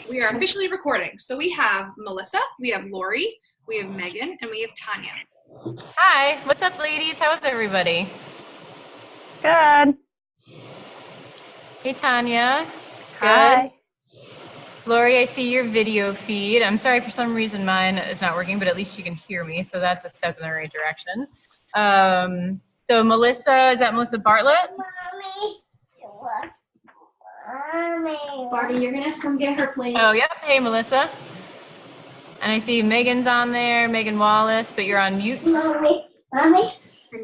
we are officially recording. So we have Melissa, we have Lori, we have Megan, and we have Tanya. Hi, what's up, ladies? How's everybody? Good. Hey, Tanya. Hi. Good. Lori, I see your video feed. I'm sorry, for some reason mine is not working, but at least you can hear me, so that's a step in the right direction. So Melissa, is that Melissa Bartlett? Barbie, you're gonna have to come get her, please. Oh, yep. Hey, Melissa. And I see Megan's on there, Megan Wallace, but you're on mute. And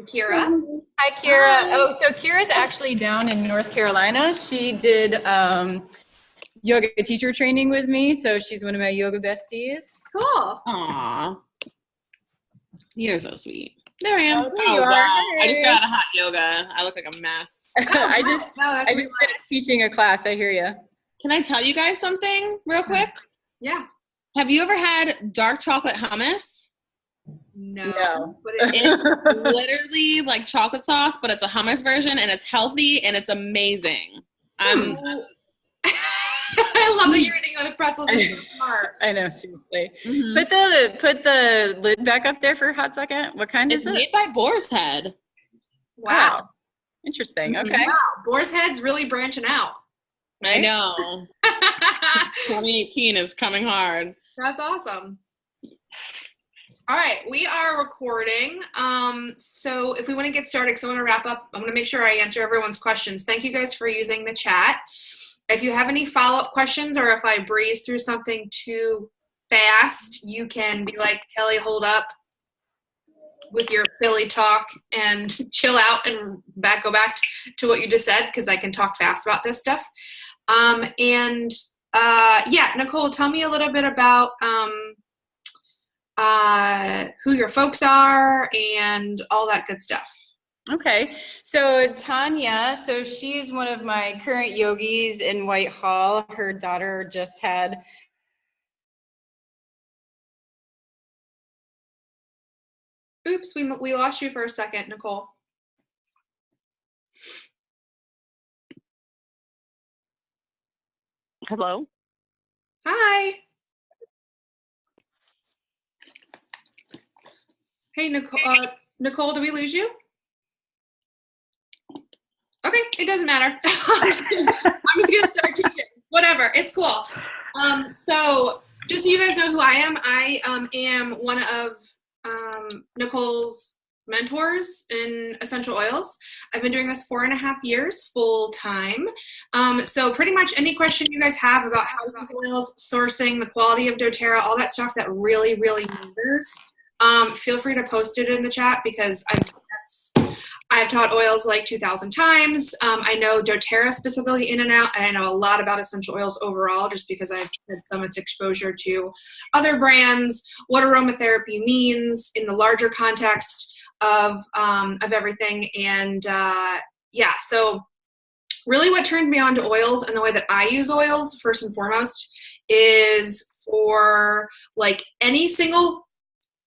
Kira. Hi, Kira. Oh, so Kira's actually down in North Carolina. She did yoga teacher training with me, so she's one of my yoga besties. Cool. Aw. You're so sweet. There I am. Oh, there you are. Wow. Hey. I just got out of hot yoga. I look like a mess. I just finished teaching a class. I hear you. Can I tell you guys something real quick? Yeah. Have you ever had dark chocolate hummus? No. But It's literally like chocolate sauce, but it's a hummus version, and it's healthy, and it's amazing. I love that you're eating with pretzels. It's so smart. I know, seriously. Mm-hmm. Put the lid back up there for a hot second. What kind It's is it? made by Boar's Head. Wow. Interesting. Mhm. Okay. Wow. Boar's Head's really branching out. I know. 2018 is coming hard. That's awesome. All right, we are recording. So if we want to get started, because I want to wrap up, I'm going to make sure I answer everyone's questions. Thank you guys for using the chat. If you have any follow-up questions, or if I breeze through something too fast, you can be like, Kelly, hold up with your Philly talk and chill out and go back to what you just said, because I can talk fast about this stuff. Nicole, tell me a little bit about who your folks are and all that good stuff. Okay, so Tanya, so she's one of my current yogis in Whitehall. Her daughter just had Oops, we lost you for a second, Nicole. Hello. Hi. Hey, Nicole. Nicole, did we lose you? Okay, it doesn't matter. I'm just gonna start teaching. Whatever, it's cool. So just so you guys know who I am one of Nicole's mentors in essential oils. I've been doing this 4.5 years full time. So pretty much any question you guys have about how to use oils, sourcing, the quality of doTERRA, all that stuff that really, really matters, feel free to post it in the chat, because I've taught oils like 2,000 times. I know doTERRA specifically in and out, and I know a lot about essential oils overall, just because I've had so much exposure to other brands, what aromatherapy means in the larger context of everything. And so really what turned me on to oils and the way that I use oils, first and foremost, is for like any single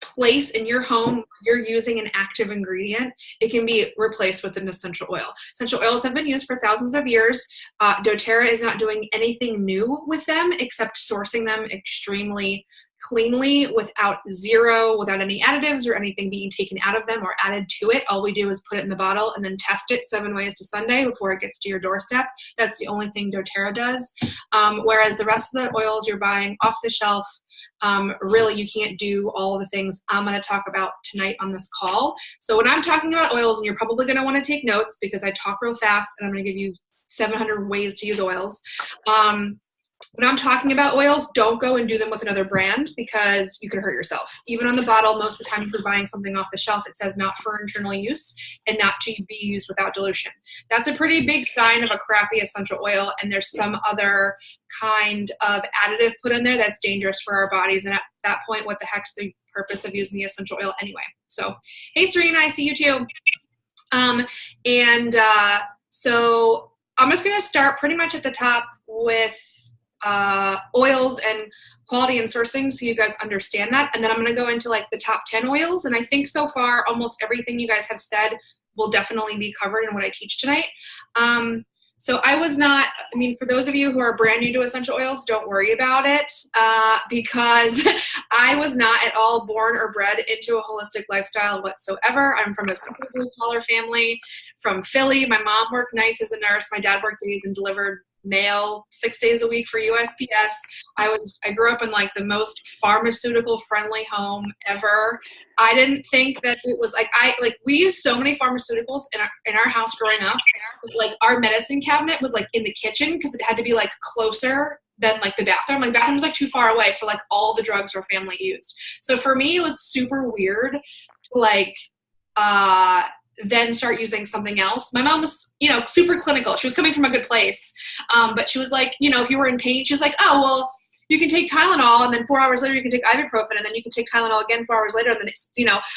place in your home you're using an active ingredient, it can be replaced with an essential oil. Essential oils have been used for thousands of years. doTERRA is not doing anything new with them except sourcing them extremely cleanly, without any additives or anything being taken out of them or added to it. All we do is put it in the bottle and then test it 7 ways to Sunday before it gets to your doorstep. That's the only thing doTERRA does. Whereas the rest of the oils you're buying off the shelf, really you can't do all the things I'm going to talk about tonight on this call. So when I'm talking about oils, and you're probably going to want to take notes because I talk real fast and I'm going to give you 700 ways to use oils. When I'm talking about oils, don't go and do them with another brand, because you could hurt yourself. Even on the bottle, most of the time if you're buying something off the shelf, it says not for internal use and not to be used without dilution. That's a pretty big sign of a crappy essential oil, and there's some other kind of additive put in there that's dangerous for our bodies. And at that point, what the heck's the purpose of using the essential oil anyway? So, hey Serena, I see you too. So I'm just going to start pretty much at the top with oils and quality and sourcing, so you guys understand that, and then I'm going to go into like the top 10 oils. And I think so far almost everything you guys have said will definitely be covered in what I teach tonight. So I was not, I mean, for those of you who are brand new to essential oils, don't worry about it, because I was not at all born or bred into a holistic lifestyle whatsoever. I'm from a super blue collar family from Philly. My mom worked nights as a nurse. My dad worked days and delivered mail 6 days a week for USPS. I grew up in like the most pharmaceutical friendly home ever. I didn't think that it was like, we used so many pharmaceuticals in our house growing up. Like our medicine cabinet was like in the kitchen because it had to be like closer than like the bathroom. Like the bathroom was like too far away for like all the drugs our family used. So for me, it was super weird to like, then start using something else. My mom was, super clinical. She was coming from a good place. But she was like, if you were in pain, she was like, oh, well, you can take Tylenol and then 4 hours later you can take ibuprofen and then you can take Tylenol again 4 hours later. And then it's,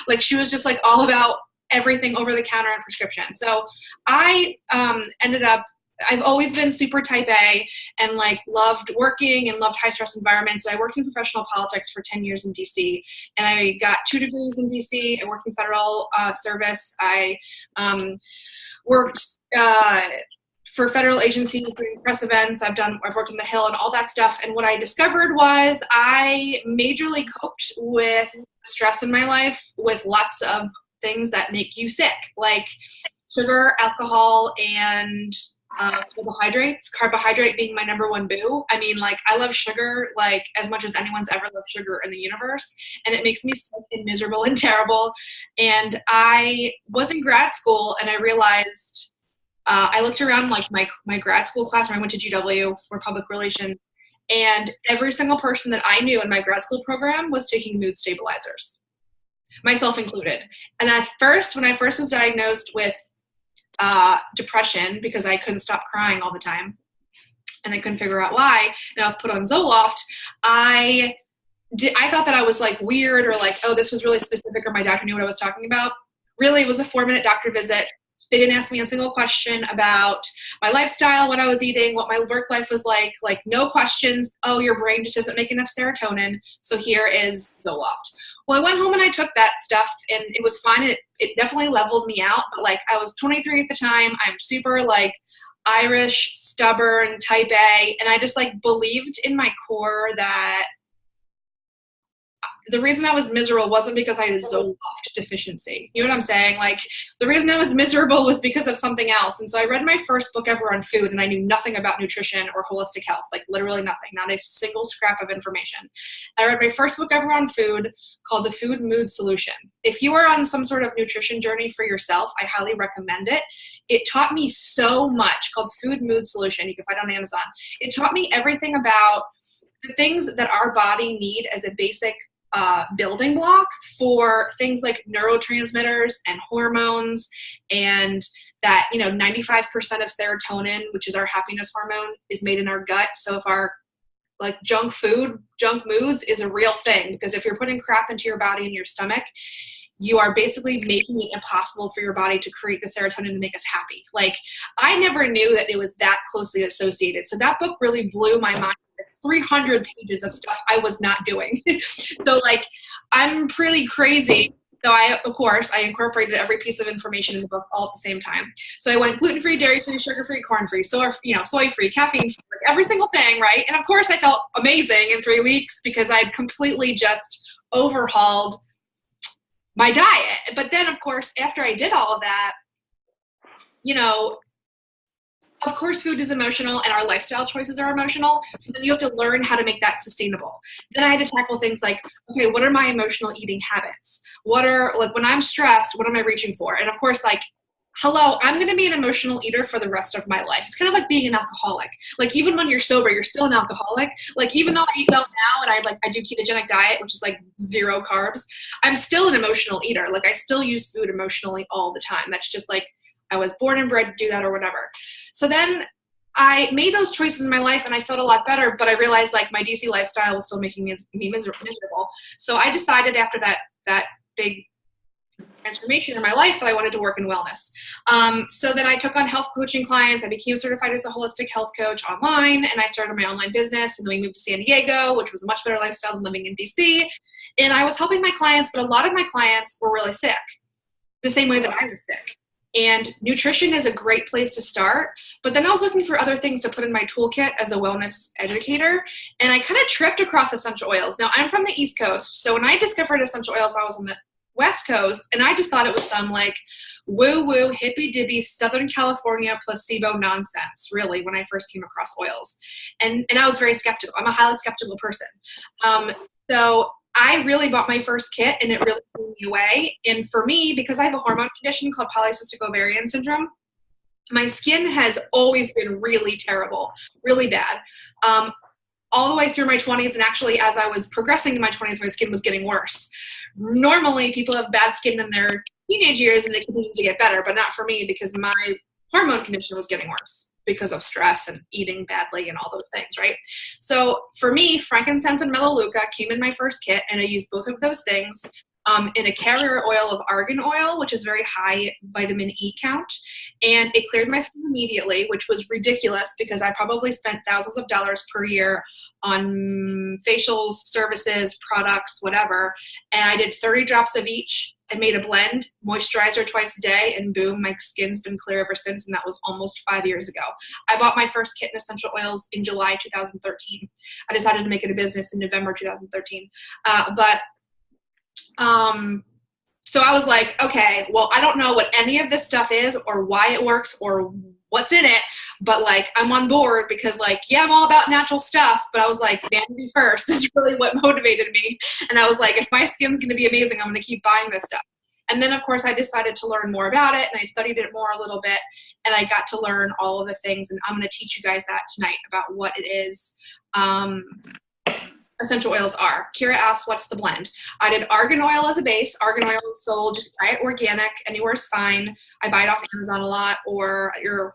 like she was just like all about everything over the counter and prescription. So I ended up, I've always been super type A and like loved working and loved high stress environments. I worked in professional politics for 10 years in DC and I got 2 degrees in DC. I worked in federal service. I worked for federal agencies doing press events. I've worked on the Hill and all that stuff. And what I discovered was I majorly coped with stress in my life with lots of things that make you sick, like sugar, alcohol, and carbohydrates. Carbohydrate being my number one boo. I mean, like, I love sugar, like, as much as anyone's ever loved sugar in the universe. And it makes me sick and miserable and terrible. And I was in grad school and I realized, I looked around, like, my grad school class when I went to GW for public relations, and every single person that I knew in my grad school program was taking mood stabilizers, myself included. And at first, when I first was diagnosed with depression, because I couldn't stop crying all the time and I couldn't figure out why, and I was put on Zoloft, I thought that I was like weird or like, oh, this was really specific or my doctor knew what I was talking about. Really, it was a 4-minute doctor visit. They didn't ask me a single question about my lifestyle, what I was eating, what my work life was like no questions. Oh, your brain just doesn't make enough serotonin, so here is Zoloft. Well, I went home and I took that stuff and it was fine. It definitely leveled me out, but like I was 23 at the time. I'm super like Irish, stubborn, type A, and I just like believed in my core that the reason I was miserable wasn't because I had a Zoloft deficiency. You know what I'm saying? Like, the reason I was miserable was because of something else. And so I read my first book ever on food, and I knew nothing about nutrition or holistic health, like literally nothing, not a single scrap of information. I read my first book ever on food called The Food Mood Solution. If you are on some sort of nutrition journey for yourself, I highly recommend it. It taught me so much, called Food Mood Solution. You can find it on Amazon. It taught me everything about the things that our body need as a basic building block for things like neurotransmitters and hormones, and that 95% of serotonin, which is our happiness hormone, is made in our gut. So if our like junk moods is a real thing, because if you're putting crap into your body and your stomach, you are basically making it impossible for your body to create the serotonin to make us happy. Like, I never knew that it was that closely associated. So that book really blew my mind. 300 pages of stuff I was not doing. So like, I'm pretty crazy. So I incorporated every piece of information in the book all at the same time. So I went gluten-free, dairy-free, sugar-free, corn-free, soy-free, caffeine-free, like every single thing, right? And of course I felt amazing in 3 weeks because I'd completely just overhauled my diet. But then of course, after I did all of that, of course, food is emotional and our lifestyle choices are emotional. So then you have to learn how to make that sustainable. Then I had to tackle things like, okay, what are my emotional eating habits? What are, like, when I'm stressed, what am I reaching for? And of course, like, hello, I'm going to be an emotional eater for the rest of my life. It's kind of like being an alcoholic. Like, even when you're sober, you're still an alcoholic. Like, even though I eat well now and I do ketogenic diet, which is like 0 carbs, I'm still an emotional eater. Like, I still use food emotionally all the time. That's just like, I was born and bred to do that or whatever. So then I made those choices in my life and I felt a lot better, but I realized like my DC lifestyle was still making me miserable. So I decided after that big transformation in my life that I wanted to work in wellness. So then I took on health coaching clients. I became certified as a holistic health coach online, and I started my online business, and then we moved to San Diego, which was a much better lifestyle than living in DC. And I was helping my clients, but a lot of my clients were really sick, the same way that I was sick. And nutrition is a great place to start. But then I was looking for other things to put in my toolkit as a wellness educator. And I kind of tripped across essential oils. Now, I'm from the East Coast. So when I discovered essential oils, I was on the West Coast. And I just thought it was some like woo-woo, hippy-dippy Southern California placebo nonsense, really, when I first came across oils. And I was very skeptical. I'm a highly skeptical person. So I really bought my first kit, and it really blew me away. And for me, because I have a hormone condition called polycystic ovarian syndrome, my skin has always been really terrible, really bad. All the way through my 20s, and actually as I was progressing in my 20s, my skin was getting worse. Normally, people have bad skin in their teenage years, and it continues to get better, but not for me because my hormone condition was getting worse because of stress and eating badly and all those things, right? So for me, frankincense and melaleuca came in my first kit, and I used both of those things in a carrier oil of argan oil, which is very high vitamin E count, and it cleared my skin immediately, which was ridiculous because I probably spent thousands of dollars per year on facials, services, products, whatever, and I did 30 drops of each. I made a blend, moisturizer twice a day, and boom, my skin's been clear ever since, and that was almost 5 years ago. I bought my first kit in essential oils in July 2013. I decided to make it a business in November 2013. So I was like, okay, well, I don't know what any of this stuff is or why it works or what's in it, but like I'm on board because like, yeah, I'm all about natural stuff, but I was like, vanity first is really what motivated me. And I was like, if my skin's going to be amazing, I'm going to keep buying this stuff. And then of course I decided to learn more about it, and I studied it more a little bit, and I got to learn all of the things, and I'm going to teach you guys that tonight about what it is. Essential oils are. Kira asked, what's the blend? I did argan oil as a base. Argan oil is sold, just buy it organic. Anywhere is fine. I buy it off Amazon a lot or at your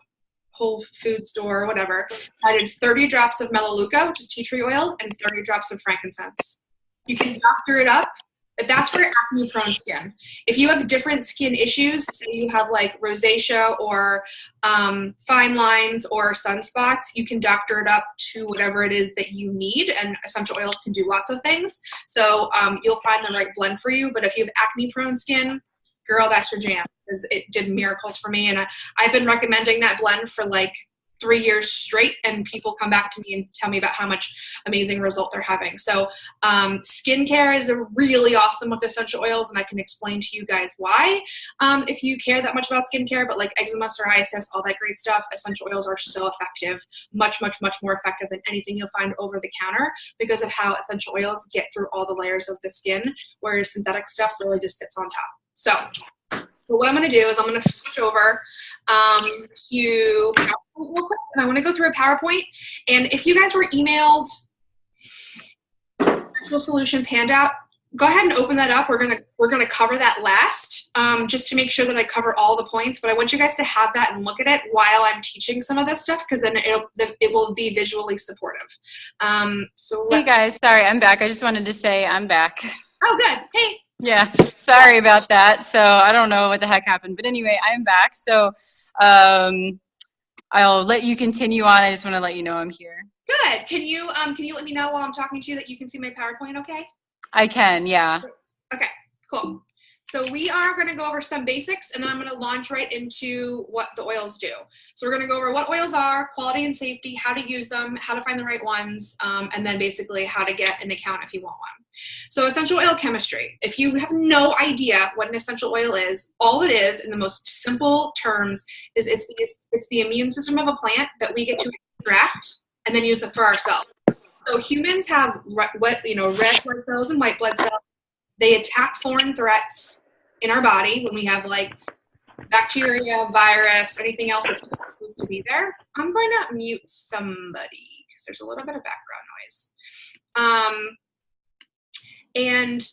Whole Food store or whatever. I did 30 drops of melaleuca, which is tea tree oil, and 30 drops of frankincense. You can doctor it up. That's for acne prone skin. If you have different skin issues, say you have like rosacea or fine lines or sunspots, you can doctor it up to whatever it is that you need, and essential oils can do lots of things. So you'll find the right blend for you. But if you have acne prone skin, girl, that's your jam. It did miracles for me, and I've been recommending that blend for like 3 years straight, and people come back to me and tell me about how much amazing result they're having. So skincare is really awesome with essential oils, and I can explain to you guys why if you care that much about skincare. But like eczema, psoriasis, all that great stuff, essential oils are so effective, much, much, much more effective than anything you'll find over the counter because of how essential oils get through all the layers of the skin, whereas synthetic stuff really just sits on top. So what I'm going to do is I'm going to switch over to PowerPoint real quick, and I want to go through a PowerPoint. And if you guys were emailed Natural Solutions handout, go ahead and open that up. We're gonna cover that last, just to make sure that I cover all the points. But I want you guys to have that and look at it while I'm teaching some of this stuff, because then it will be visually supportive. Hey guys, sorry, I'm back. I just wanted to say I'm back. Oh, good. Hey. Yeah, sorry about that. So I don't know what the heck happened, but anyway, I'm back. So I'll let you continue on. I just want to let you know I'm here. Good. Can you let me know while I'm talking to you that you can see my PowerPoint okay? I can, yeah. Okay, cool. So we are going to go over some basics, and then I'm going to launch right into what the oils do. So we're going to go over what oils are, quality and safety, how to use them, how to find the right ones, and then basically how to get an account if you want one. So essential oil chemistry. If you have no idea what an essential oil is, all it is in the most simple terms is it's the immune system of a plant that we get to extract and then use it for ourselves. So humans have red blood cells and white blood cells. They attack foreign threats in our body when we have like bacteria, virus, anything else that's not supposed to be there. I'm going to mute somebody because there's a little bit of background noise. And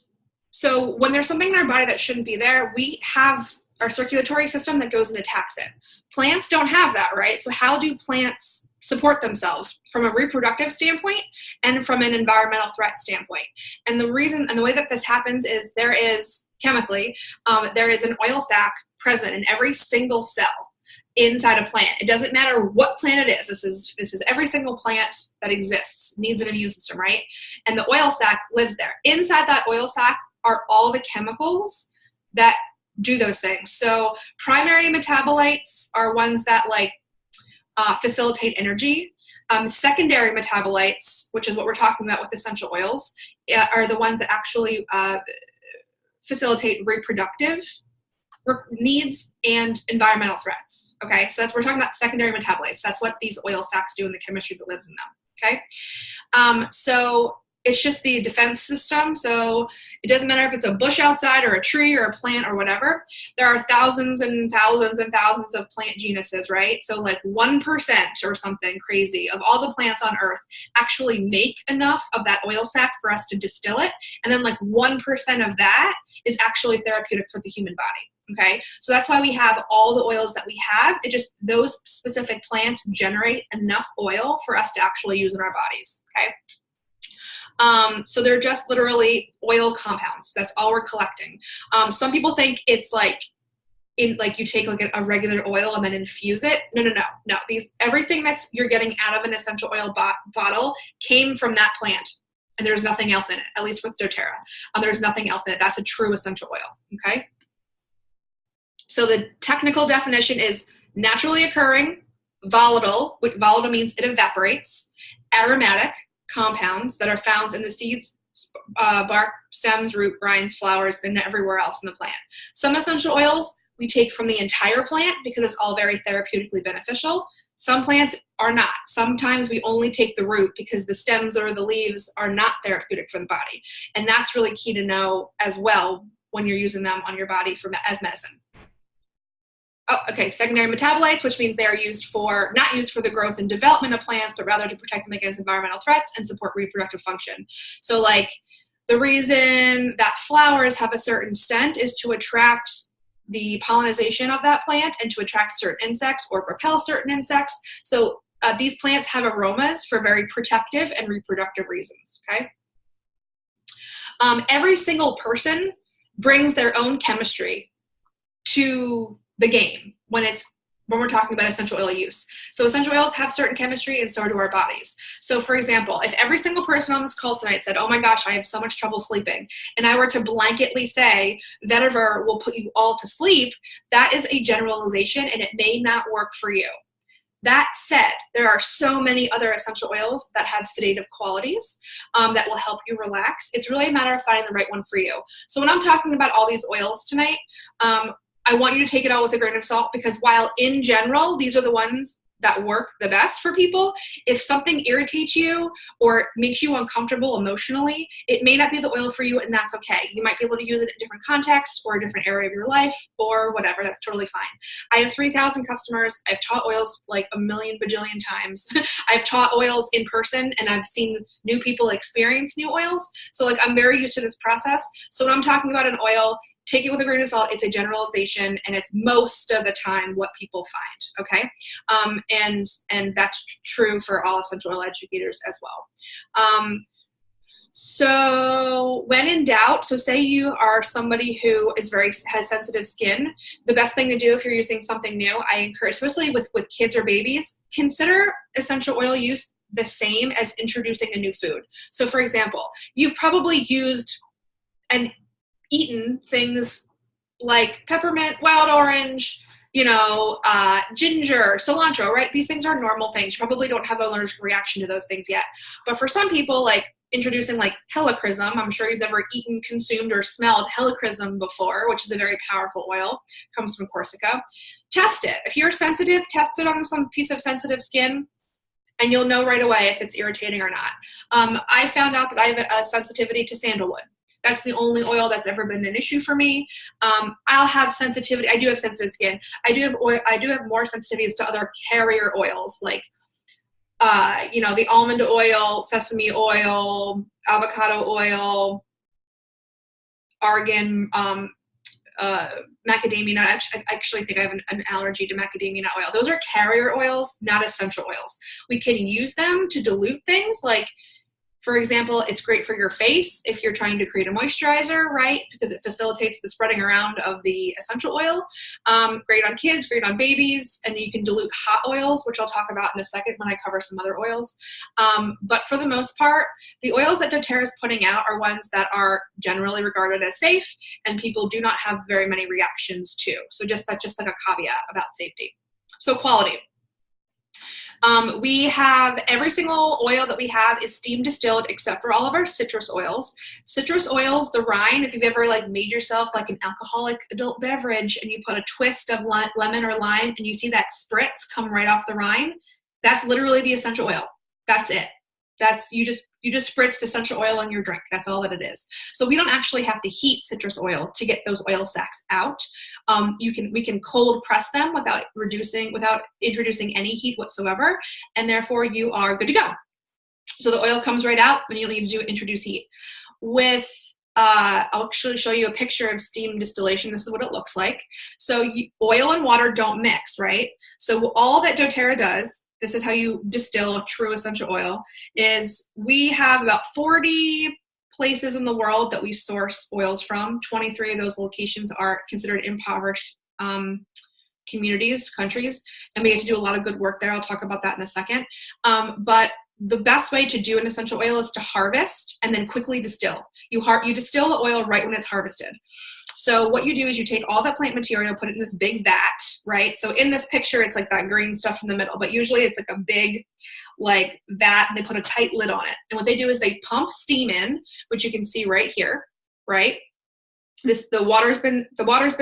so when there's something in our body that shouldn't be there, we have our circulatory system that goes and attacks it. Plants don't have that, right? So how do plants support themselves from a reproductive standpoint and from an environmental threat standpoint? And the reason and the way that this happens is there is chemically, there is an oil sac present in every single cell inside a plant. It doesn't matter what plant it is. This is every single plant that exists needs an immune system, right? And the oil sac lives there. Inside that oil sac are all the chemicals that do those things. So primary metabolites are ones that like facilitate energy. Secondary metabolites, which is what we're talking about with essential oils, are the ones that actually facilitate reproductive needs and environmental threats. Okay, so we're talking about secondary metabolites. That's what these oil stacks do in the chemistry that lives in them. Okay, so it's just the defense system. So it doesn't matter if it's a bush outside or a tree or a plant or whatever. There are thousands and thousands and thousands of plant genuses, right? So like 1% or something crazy of all the plants on Earth actually make enough of that oil sac for us to distill it. And then like 1% of that is actually therapeutic for the human body. Okay, so that's why we have all the oils that we have. It just, those specific plants generate enough oil for us to actually use in our bodies. Okay. So they're just literally oil compounds. That's all we're collecting. Some people think it's like you take like a regular oil and then infuse it. No. Everything that's you're getting out of an essential oil bottle came from that plant, and there's nothing else in it. At least with doTERRA, there's nothing else in it. That's a true essential oil. Okay. So the technical definition is naturally occurring, volatile. Which volatile means it evaporates. Aromatic compounds that are found in the seeds, bark, stems, root, grinds, flowers, and everywhere else in the plant. Some essential oils we take from the entire plant because it's all very therapeutically beneficial. Some plants are not. Sometimes we only take the root because the stems or the leaves are not therapeutic for the body. And that's really key to know as well when you're using them on your body as medicine. Oh, okay, secondary metabolites, which means they are not used for the growth and development of plants, but rather to protect them against environmental threats and support reproductive function. So like the reason that flowers have a certain scent is to attract the pollination of that plant and to attract certain insects or repel certain insects. So these plants have aromas for very protective and reproductive reasons, okay? Every single person brings their own chemistry to the game when we're talking about essential oil use. So essential oils have certain chemistry and so do our bodies. So for example, if every single person on this call tonight said, oh my gosh, I have so much trouble sleeping, and I were to blanketly say vetiver will put you all to sleep, that is a generalization and it may not work for you. That said, there are so many other essential oils that have sedative qualities that will help you relax. It's really a matter of finding the right one for you. So when I'm talking about all these oils tonight, I want you to take it all with a grain of salt, because while in general, these are the ones that work the best for people, if something irritates you or makes you uncomfortable emotionally, it may not be the oil for you, and that's okay. You might be able to use it in different contexts or a different area of your life or whatever. That's totally fine. I have 3,000 customers. I've taught oils like a million bajillion times. I've taught oils in person, and I've seen new people experience new oils. So like I'm very used to this process. So when I'm talking about an oil, take it with a grain of salt. It's a generalization, and it's most of the time what people find, okay? And that's true for all essential oil educators as well. So when in doubt, so say you are somebody who has sensitive skin, the best thing to do if you're using something new, I encourage, especially with kids or babies, consider essential oil use the same as introducing a new food. So for example, you've probably used and eaten things like peppermint, wild orange, ginger, cilantro, right? These things are normal things. You probably don't have an allergic reaction to those things yet. But for some people, like introducing like helichrysum, I'm sure you've never eaten, consumed, or smelled helichrysum before, which is a very powerful oil, comes from Corsica. Test it. If you're sensitive, test it on some piece of sensitive skin, and you'll know right away if it's irritating or not. I found out that I have a sensitivity to sandalwood. That's the only oil that's ever been an issue for me. I'll have sensitivity. I do have sensitive skin. I do have more sensitivities to other carrier oils, like the almond oil, sesame oil, avocado oil, argan, macadamia nut. I actually think I have an allergy to macadamia nut oil. Those are carrier oils, not essential oils. We can use them to dilute things like For example, it's great for your face if you're trying to create a moisturizer, right? Because it facilitates the spreading around of the essential oil. Great on kids, great on babies, and you can dilute hot oils, which I'll talk about in a second when I cover some other oils. But for the most part, the oils that doTERRA is putting out are ones that are generally regarded as safe and people do not have very many reactions to. So that's just like a caveat about safety. So quality. We have every single oil that we have is steam distilled except for all of our citrus oils. Citrus oils, the rind, if you've ever like made yourself like an alcoholic adult beverage and you put a twist of lemon or lime and you see that spritz come right off the rind, that's literally the essential oil. That's it. That's you just spritzed essential oil in your drink. That's all that it is. So we don't actually have to heat citrus oil to get those oil sacs out. We can cold press them without introducing any heat whatsoever, and therefore you are good to go. So the oil comes right out when you don't need to introduce heat. I'll actually show you a picture of steam distillation. This is what it looks like. So oil and water don't mix, right? So all that doTERRA does, this is how you distill a true essential oil, is we have about 40 places in the world that we source oils from. 23 of those locations are considered impoverished countries, and we get to do a lot of good work there. I'll talk about that in a second. But the best way to do an essential oil is to harvest and then quickly distill. You distill the oil right when it's harvested. So what you do is you take all that plant material, put it in this big vat, right? So in this picture, it's like that green stuff in the middle, but usually it's like a big like vat, and they put a tight lid on it. And what they do is they pump steam in, which you can see right here, right? The water's been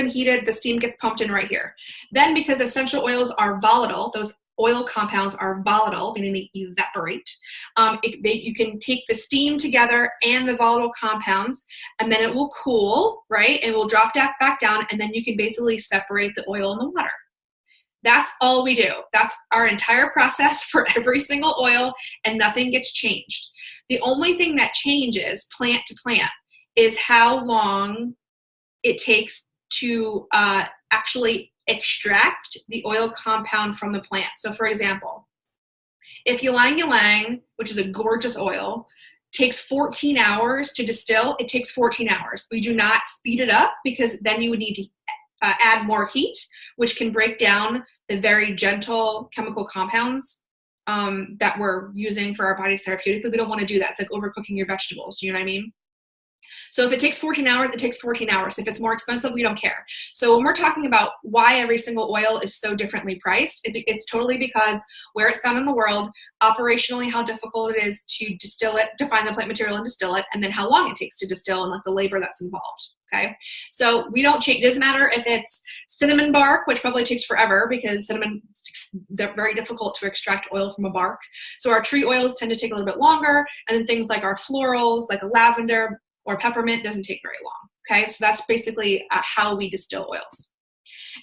heated, the steam gets pumped in right here. Then because essential oils are volatile, those oil compounds are volatile, meaning they evaporate. You can take the steam together and the volatile compounds, and then it will cool, right? And will drop back down, and then you can basically separate the oil and the water. That's all we do. That's our entire process for every single oil, and nothing gets changed. The only thing that changes plant to plant is how long it takes to actually extract the oil compound from the plant. So for example, if ylang ylang, which is a gorgeous oil, takes 14 hours to distill, it takes 14 hours. We do not speed it up because then you would need to add more heat, which can break down the very gentle chemical compounds that we're using for our bodies therapeutically. We don't want to do that. It's like overcooking your vegetables. You know what I mean? So if it takes 14 hours, it takes 14 hours. If it's more expensive, we don't care. So when we're talking about why every single oil is so differently priced, it's totally because where it's found in the world, operationally how difficult it is to distill it, to find the plant material and distill it, and then how long it takes to distill and like the labor that's involved. Okay, so we don't change. It doesn't matter if it's cinnamon bark, which probably takes forever because they're very difficult to extract oil from a bark. So our tree oils tend to take a little bit longer, and then things like our florals, like a lavender or peppermint, doesn't take very long. Okay, so that's basically how we distill oils.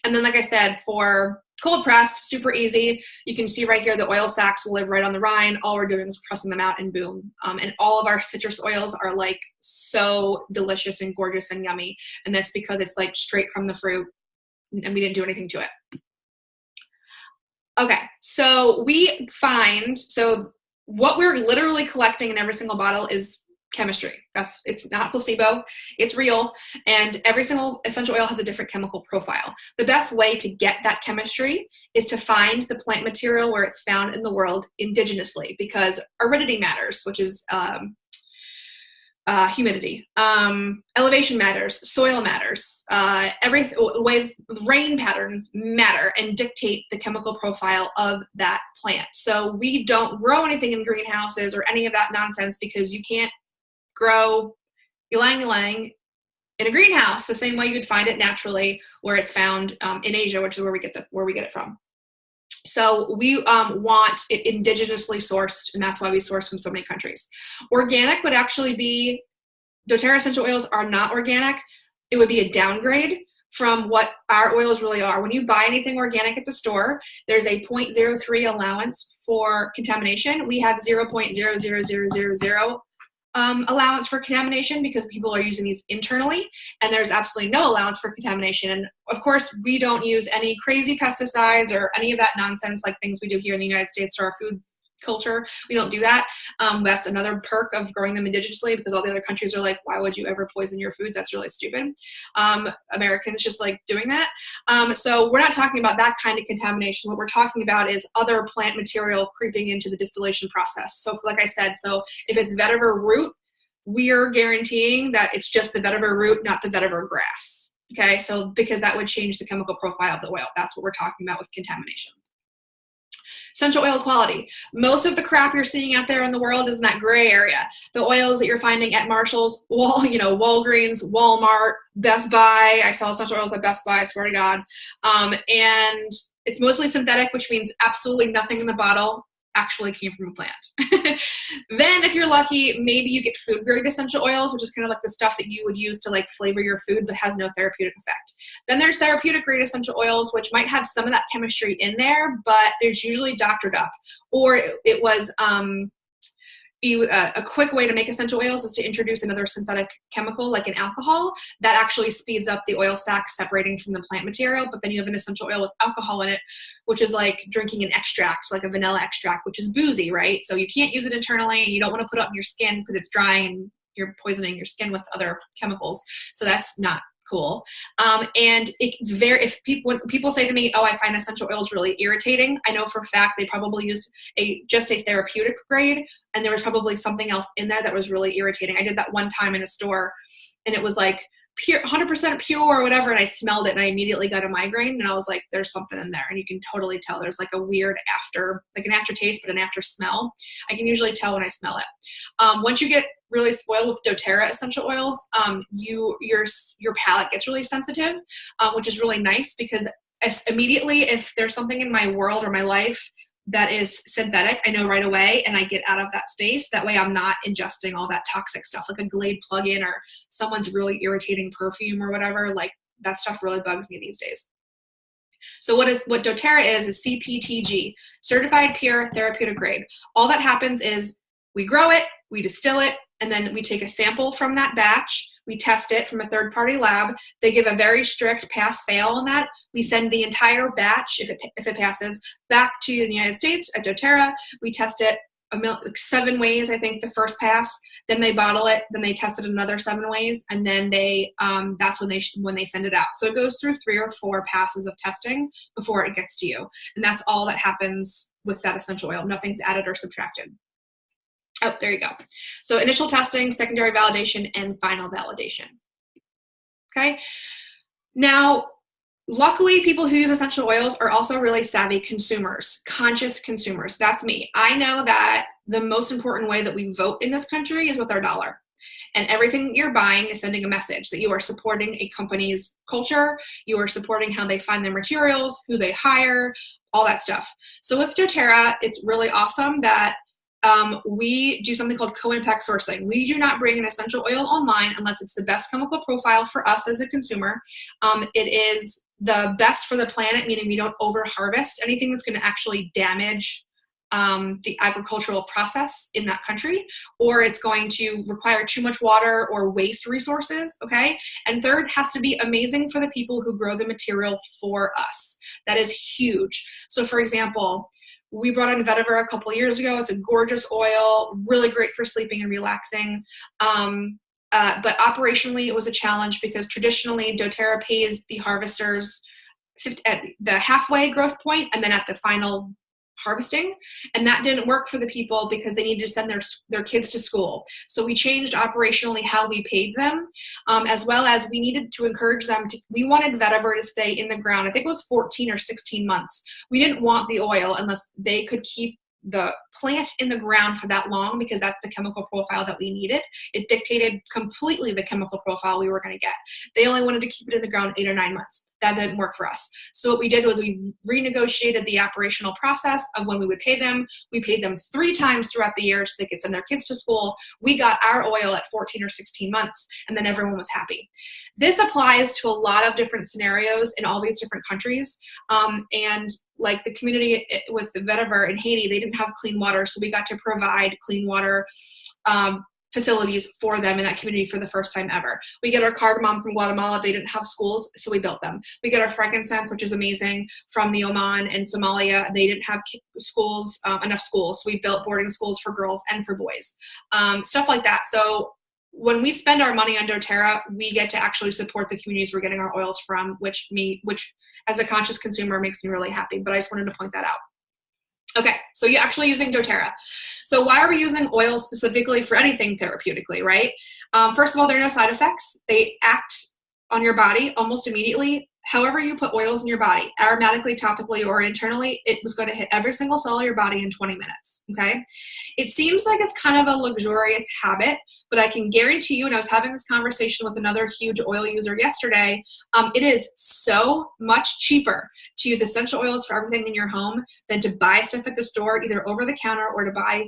And then, like I said, for cold pressed, super easy. You can see right here the oil sacs will live right on the rind. All we're doing is pressing them out and boom. And all of our citrus oils are like so delicious and gorgeous and yummy. And that's because it's like straight from the fruit and we didn't do anything to it. Okay, so what we're literally collecting in every single bottle is chemistry. It's not placebo, it's real, and every single essential oil has a different chemical profile. The best way to get that chemistry is to find the plant material where it's found in the world indigenously, because aridity matters, which is humidity, elevation matters, soil matters, rain patterns matter and dictate the chemical profile of that plant. So we don't grow anything in greenhouses or any of that nonsense because you can't grow ylang ylang in a greenhouse the same way you'd find it naturally where it's found in Asia, which is where we get it from. So we want it indigenously sourced, and that's why we source from so many countries. Organic would actually be, doTERRA essential oils are not organic. It would be a downgrade from what our oils really are. When you buy anything organic at the store, there's a 0.03 allowance for contamination. We have 0.00000 allowance for contamination because people are using these internally, and there's absolutely no allowance for contamination. And of course, we don't use any crazy pesticides or any of that nonsense like things we do here in the United States to our food culture. We don't do that. That's another perk of growing them indigenously, because all the other countries are like, why would you ever poison your food? That's really stupid. Americans just like doing that. So we're not talking about that kind of contamination. What we're talking about is other plant material creeping into the distillation process. So like I said, so if it's vetiver root, we're guaranteeing that it's just the vetiver root, not the vetiver grass. Okay, so because that would change the chemical profile of the oil. That's what we're talking about with contamination. Essential oil quality. Most of the crap you're seeing out there in the world is in that gray area. The oils that you're finding at Marshall's, Walgreens, Walmart, Best Buy. I sell essential oils at Best Buy, I swear to God. And it's mostly synthetic, which means absolutely nothing in the bottle actually came from a plant. Then if you're lucky, maybe you get food grade essential oils, which is kind of like the stuff that you would use to like flavor your food but has no therapeutic effect. Then there's therapeutic grade essential oils, which might have some of that chemistry in there, but there's usually doctored up, or it was a quick way to make essential oils is to introduce another synthetic chemical like an alcohol that actually speeds up the oil sac separating from the plant material. But then you have an essential oil with alcohol in it, which is like drinking an extract, like a vanilla extract, which is boozy, right? So you can't use it internally, and you don't want to put it on your skin because it's dry and you're poisoning your skin with other chemicals. So that's not cool. And it's when people say to me, oh, I find essential oils really irritating, I know for a fact they probably used just a therapeutic grade, and there was probably something else in there that was really irritating. I did that one time in a store, and it was like pure, 100% pure or whatever, and I smelled it and I immediately got a migraine, and I was like, there's something in there. And you can totally tell there's like a weird an aftertaste, but an after smell. I can usually tell when I smell it. Once you get really spoiled with doTERRA essential oils, your palate gets really sensitive, which is really nice, because immediately if there's something in my world or my life that is synthetic, I know right away, and I get out of that space. That way I'm not ingesting all that toxic stuff, like a Glade plug-in or someone's really irritating perfume or whatever. Like that stuff really bugs me these days. So what doTERRA is CPTG, Certified Pure Therapeutic Grade. All that happens is we grow it, we distill it, and then we take a sample from that batch. We test it from a third-party lab. They give a very strict pass-fail on that. We send the entire batch, if it passes, back to the United States at doTERRA. We test it 7 ways, I think, the first pass. Then they bottle it. Then they test it another 7 ways, and then that's when they send it out. So it goes through 3 or 4 passes of testing before it gets to you, and that's all that happens with that essential oil. Nothing's added or subtracted. Oh, there you go. So initial testing, secondary validation, and final validation. Okay. Now, luckily, people who use essential oils are also really savvy consumers, conscious consumers. That's me. I know that the most important way that we vote in this country is with our dollar. And everything you're buying is sending a message that you are supporting a company's culture, you are supporting how they find their materials, who they hire, all that stuff. So with doTERRA, it's really awesome that we do something called co-impact sourcing. We do not bring an essential oil online unless it's the best chemical profile for us as a consumer. It is the best for the planet, meaning we don't over-harvest anything that's going to actually damage the agricultural process in that country, or it's going to require too much water or waste resources, okay? And third, it has to be amazing for the people who grow the material for us. That is huge. So for example, we brought in vetiver a couple years ago. It's a gorgeous oil, really great for sleeping and relaxing. But operationally, it was a challenge because traditionally theRA pays the harvesters at the halfway growth point and then at the final harvesting, and that didn't work for the people because they needed to send their kids to school. So we changed operationally how we paid them, as well as we needed to encourage them we wanted vetiver to stay in the ground. I think it was 14 or 16 months. We didn't want the oil unless they could keep the plant in the ground for that long, because that's the chemical profile that we needed. It dictated completely the chemical profile we were going to get. They only wanted to keep it in the ground 8 or 9 months. That didn't work for us. So what we did was we renegotiated the operational process of when we would pay them. We paid them 3 times throughout the year so they could send their kids to school. We got our oil at 14 or 16 months, and then everyone was happy. This applies to a lot of different scenarios in all these different countries. And like the community with the vetiver in Haiti, they didn't have clean water, so we got to provide clean water facilities for them in that community for the first time ever. We get our cardamom from Guatemala. They didn't have schools, so we built them. We get our frankincense, which is amazing, from the Oman and Somalia. They didn't have schools, enough schools, so we built boarding schools for girls and for boys, stuff like that. So when we spend our money on doTERRA, we get to actually support the communities we're getting our oils from, which as a conscious consumer makes me really happy. But I just wanted to point that out. Okay, so you're actually using doTERRA. So why are we using oils specifically for anything therapeutically, right? First of all, there are no side effects. They act on your body almost immediately. However you put oils in your body, aromatically, topically, or internally, it was going to hit every single cell of your body in 20 minutes, okay? It seems like it's kind of a luxurious habit, but I can guarantee you, and I was having this conversation with another huge oil user yesterday, it is so much cheaper to use essential oils for everything in your home than to buy stuff at the store, either over the counter or to buy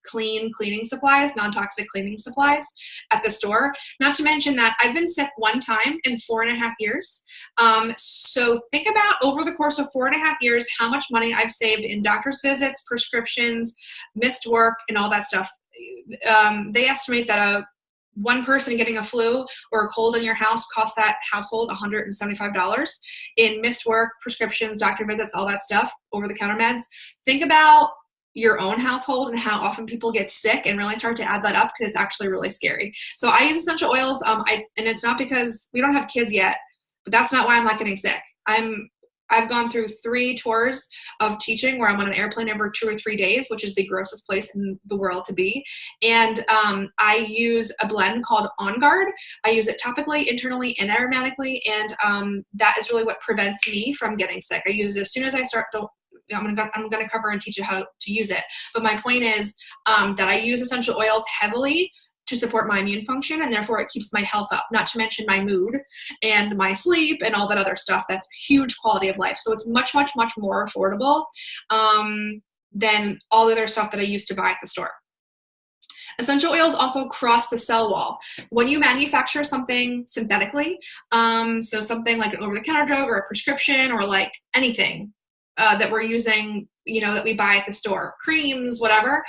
cleaning supplies, non-toxic cleaning supplies at the store. Not to mention that I've been sick one time in 4.5 years. So think about over the course of 4.5 years, how much money I've saved in doctor's visits, prescriptions, missed work, and all that stuff. They estimate that one person getting a flu or a cold in your house costs that household $175 in missed work, prescriptions, doctor visits, all that stuff, over-the-counter meds. Think about your own household and how often people get sick and really start to add that up, because it's actually really scary. So I use essential oils, and it's not because we don't have kids yet, but that's not why I'm not getting sick. I've gone through 3 tours of teaching where I'm on an airplane every 2 or 3 days, which is the grossest place in the world to be. And I use a blend called On Guard. I use it topically, internally, and aromatically, and that is really what prevents me from getting sick. I use it as soon as I start. I'm going to cover and teach you how to use it. But my point is that I use essential oils heavily to support my immune function, and therefore it keeps my health up, not to mention my mood and my sleep and all that other stuff. That's huge quality of life. So it's much, much, much more affordable than all the other stuff that I used to buy at the store. Essential oils also cross the cell wall. When you manufacture something synthetically, so something like an over-the-counter drug or a prescription or like anything, that we're using, that we buy at the store, creams, whatever,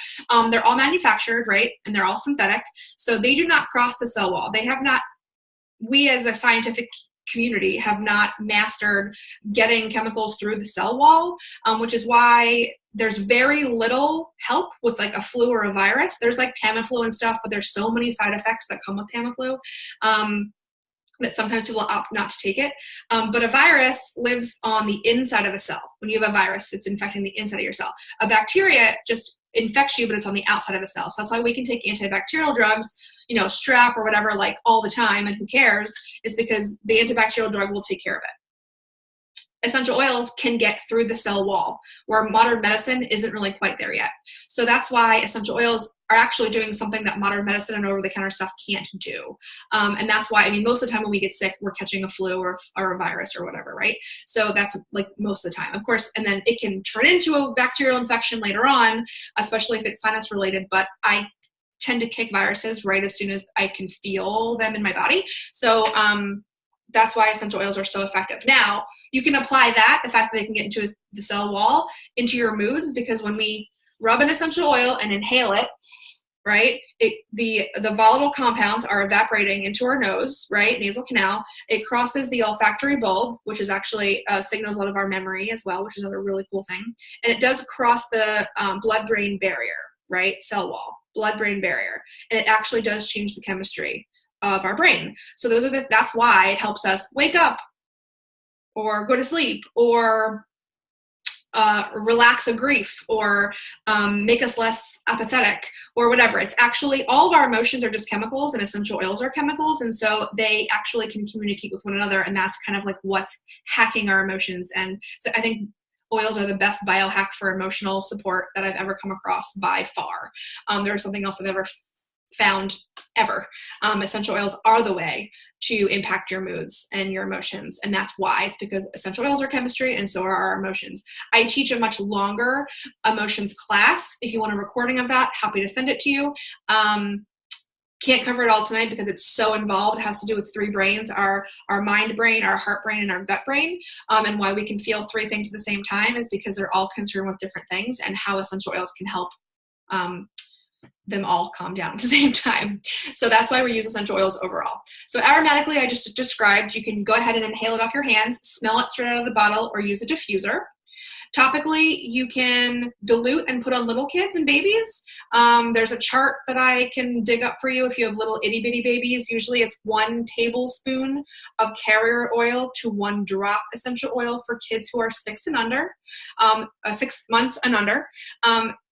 they're all manufactured, right? And they're all synthetic. So they do not cross the cell wall. We as a scientific community have not mastered getting chemicals through the cell wall, which is why there's very little help with like a flu or a virus. There's like Tamiflu and stuff, but there's so many side effects that come with Tamiflu. That sometimes people opt not to take it. But a virus lives on the inside of a cell. When you have a virus, it's infecting the inside of your cell. A bacteria just infects you, but it's on the outside of a cell. So that's why we can take antibacterial drugs, strep or whatever, like all the time, and who cares, is because the antibacterial drug will take care of it. Essential oils can get through the cell wall, where modern medicine isn't really quite there yet. So that's why essential oils are actually doing something that modern medicine and over-the-counter stuff can't do. And that's why, most of the time when we get sick, we're catching a flu or a virus or whatever, right? So that's like most of the time, of course, and then it can turn into a bacterial infection later on, especially if it's sinus related, but I tend to kick viruses right as soon as I can feel them in my body. So, that's why essential oils are so effective. Now, you can apply that, the fact that they can get into the cell wall, into your moods, because when we rub an essential oil and inhale it, right, the volatile compounds are evaporating into our nose, right, nasal canal. It crosses the olfactory bulb, which is actually signals a lot of our memory as well, which is another really cool thing. And it does cross the blood-brain barrier, right, cell wall, blood-brain barrier. And it actually does change the chemistry of our brain. So that's why it helps us wake up or go to sleep or relax a grief or make us less apathetic or whatever. It's actually, all of our emotions are just chemicals, and essential oils are chemicals. And so they actually can communicate with one another. And that's kind of like what's hacking our emotions. And so I think oils are the best biohack for emotional support that I've ever come across by far. There's something else I've ever found ever. Essential oils are the way to impact your moods and your emotions. And that's why. It's because essential oils are chemistry, and so are our emotions. I teach a much longer emotions class. If you want a recording of that, happy to send it to you. Can't cover it all tonight because it's so involved. It has to do with 3 brains, our mind brain, our heart brain, and our gut brain. And why we can feel 3 things at the same time is because they're all concerned with different things, and how essential oils can help them all calm down at the same time. So that's why we use essential oils overall. So aromatically, I just described, you can go ahead and inhale it off your hands, smell it straight out of the bottle, or use a diffuser. Topically, you can dilute and put on little kids and babies. There's a chart that I can dig up for you if you have little itty bitty babies. Usually it's 1 tablespoon of carrier oil to 1 drop essential oil for kids who are 6 and under, 6 months and under.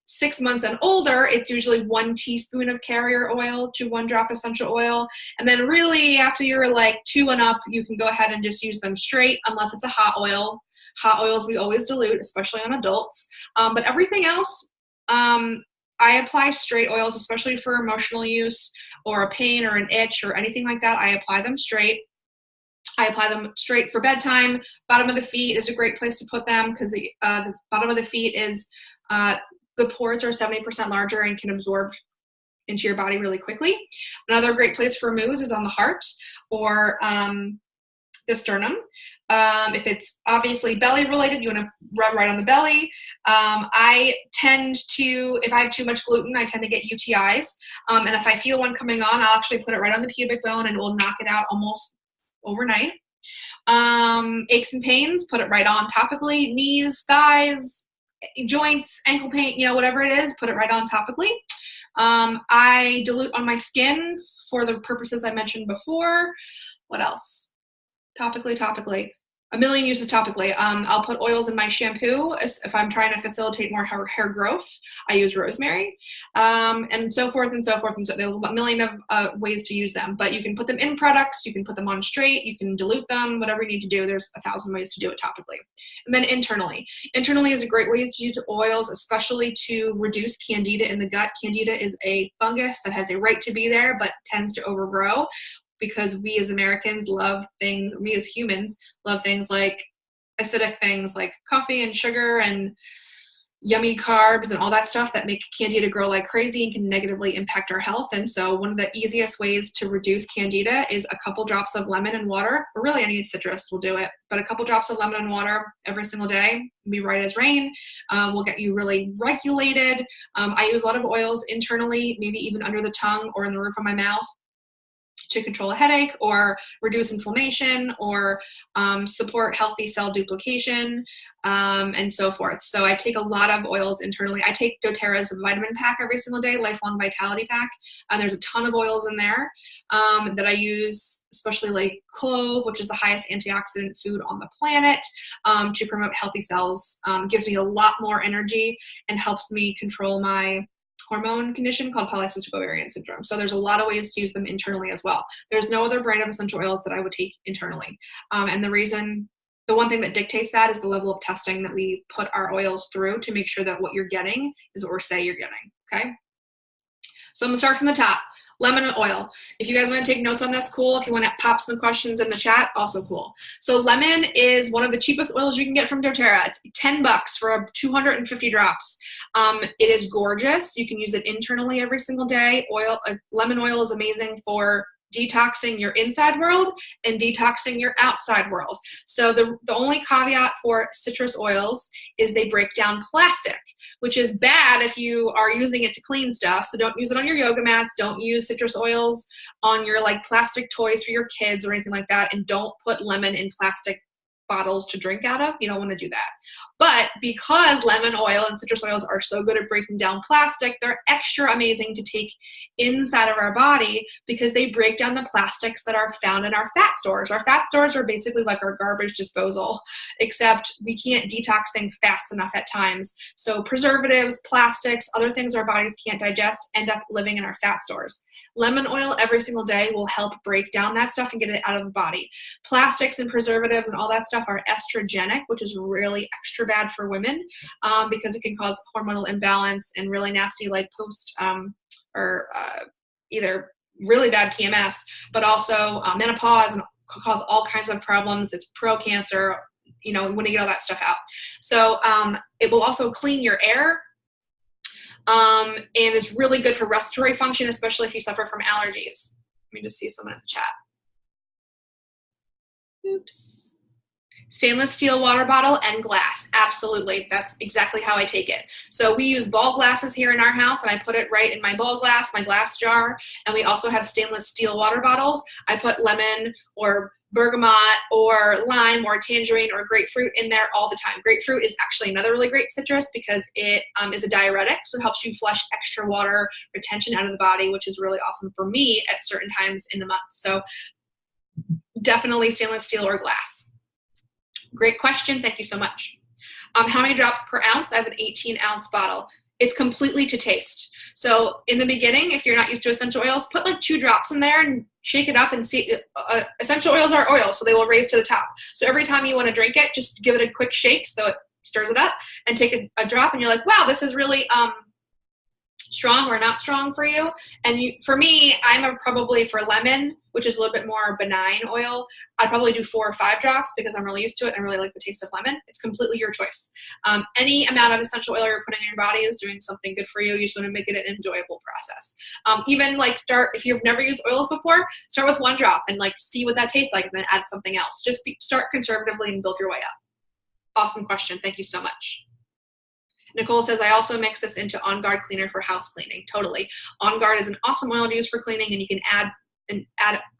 6 months and older, it's usually 1 teaspoon of carrier oil to 1 drop essential oil. And then really after you're like 2 and up, you can go ahead and just use them straight unless it's a hot oil. Hot oils we always dilute, especially on adults. But everything else, I apply straight oils, especially for emotional use or a pain or an itch or anything like that. I apply them straight. I apply them straight for bedtime. Bottom of the feet is a great place to put them because the bottom of the feet is, the pores are 70% larger and can absorb into your body really quickly. Another great place for moods is on the heart or the sternum. If it's obviously belly related, you want to rub right on the belly. I tend to, if I have too much gluten, I tend to get UTIs. And if I feel one coming on, I'll actually put it right on the pubic bone and it will knock it out almost overnight. Aches and pains, put it right on topically. Knees, thighs, joints, ankle pain, whatever it is, put it right on topically. I dilute on my skin for the purposes I mentioned before. What else? Topically. A million uses topically. I'll put oils in my shampoo if I'm trying to facilitate more hair growth. I use rosemary, and so forth and so forth. And so there's a million of ways to use them. But you can put them in products. You can put them on straight. You can dilute them. Whatever you need to do. There's 1,000 ways to do it topically. And then internally. Internally is a great way to use oils, especially to reduce candida in the gut. Candida is a fungus that has a right to be there, but tends to overgrow. Because we as Americans love things, we as humans love things like acidic things like coffee and sugar and yummy carbs and all that stuff that make candida grow like crazy and can negatively impact our health. And so one of the easiest ways to reduce candida is a couple drops of lemon and water, or really any citrus will do it, but a couple drops of lemon and water every single day, be right as rain, will get you really regulated. I use a lot of oils internally, maybe even under the tongue or in the roof of my mouth, to control a headache or reduce inflammation or support healthy cell duplication and so forth. So I take a lot of oils internally. I take doTERRA's vitamin pack every single day, Lifelong Vitality Pack. There's a ton of oils in there that I use, especially like clove, which is the highest antioxidant food on the planet, to promote healthy cells. Gives me a lot more energy and helps me control my hormone condition called polycystic ovarian syndrome. So there's a lot of ways to use them internally as well. There's no other brand of essential oils that I would take internally. And the one thing that dictates that is the level of testing that we put our oils through to make sure that what you're getting is what we say you're getting, okay? So I'm gonna start from the top. Lemon oil. If you guys want to take notes on this, cool. If you want to pop some questions in the chat, also cool. So lemon is one of the cheapest oils you can get from doTERRA. It's $10 for 250 drops. It is gorgeous. You can use it internally every single day. Lemon oil is amazing for detoxing your inside world and detoxing your outside world. So the only caveat for citrus oils is they break down plastic, which is bad if you are using it to clean stuff. So don't use it on your yoga mats. Don't use citrus oils on your like plastic toys for your kids or anything like that. And don't put lemon in plastic bottles to drink out of. You don't want to do that. But because lemon oil and citrus oils are so good at breaking down plastic, they're extra amazing to take inside of our body because they break down the plastics that are found in our fat stores. Our fat stores are basically like our garbage disposal, except we can't detox things fast enough at times. So preservatives, plastics, other things our bodies can't digest end up living in our fat stores. Lemon oil every single day will help break down that stuff and get it out of the body. Plastics and preservatives and all that stuff are estrogenic, which is really extra bad for women because it can cause hormonal imbalance and really nasty like either really bad PMS, but also menopause and cause all kinds of problems. It's pro-cancer, you want to get all that stuff out. So it will also clean your air. And it's really good for respiratory function, especially if you suffer from allergies. Let me just see someone in the chat. Oops. Stainless steel water bottle and glass. Absolutely. That's exactly how I take it. So we use ball glasses here in our house, and I put it right in my ball glass, my glass jar. And we also have stainless steel water bottles. I put lemon or bergamot or lime or tangerine or grapefruit in there all the time. Grapefruit is actually another really great citrus because it is a diuretic, so it helps you flush extra water retention out of the body, which is really awesome for me at certain times in the month. So definitely stainless steel or glass. Great question. Thank you so much. How many drops per ounce? I have an 18-ounce bottle. It's completely to taste. So in the beginning, if you're not used to essential oils, put like 2 drops in there and shake it up and see. Essential oils are oil, so they will raise to the top. So every time you want to drink it, just give it a quick shake so it stirs it up and take a drop, and you're like, wow, this is really strong or not strong for you. And for me, I'm probably for lemon, which is a little bit more benign oil, I'd probably do 4 or 5 drops because I'm really used to it and I really like the taste of lemon. It's completely your choice. Any amount of essential oil you're putting in your body is doing something good for you. You just want to make it an enjoyable process. Even like if you've never used oils before, start with 1 drop and like see what that tastes like and then add something else. Just start conservatively and build your way up. Awesome question. Thank you so much. Nicole says, I also mix this into On Guard cleaner for house cleaning. Totally. On Guard is an awesome oil to use for cleaning, and you can add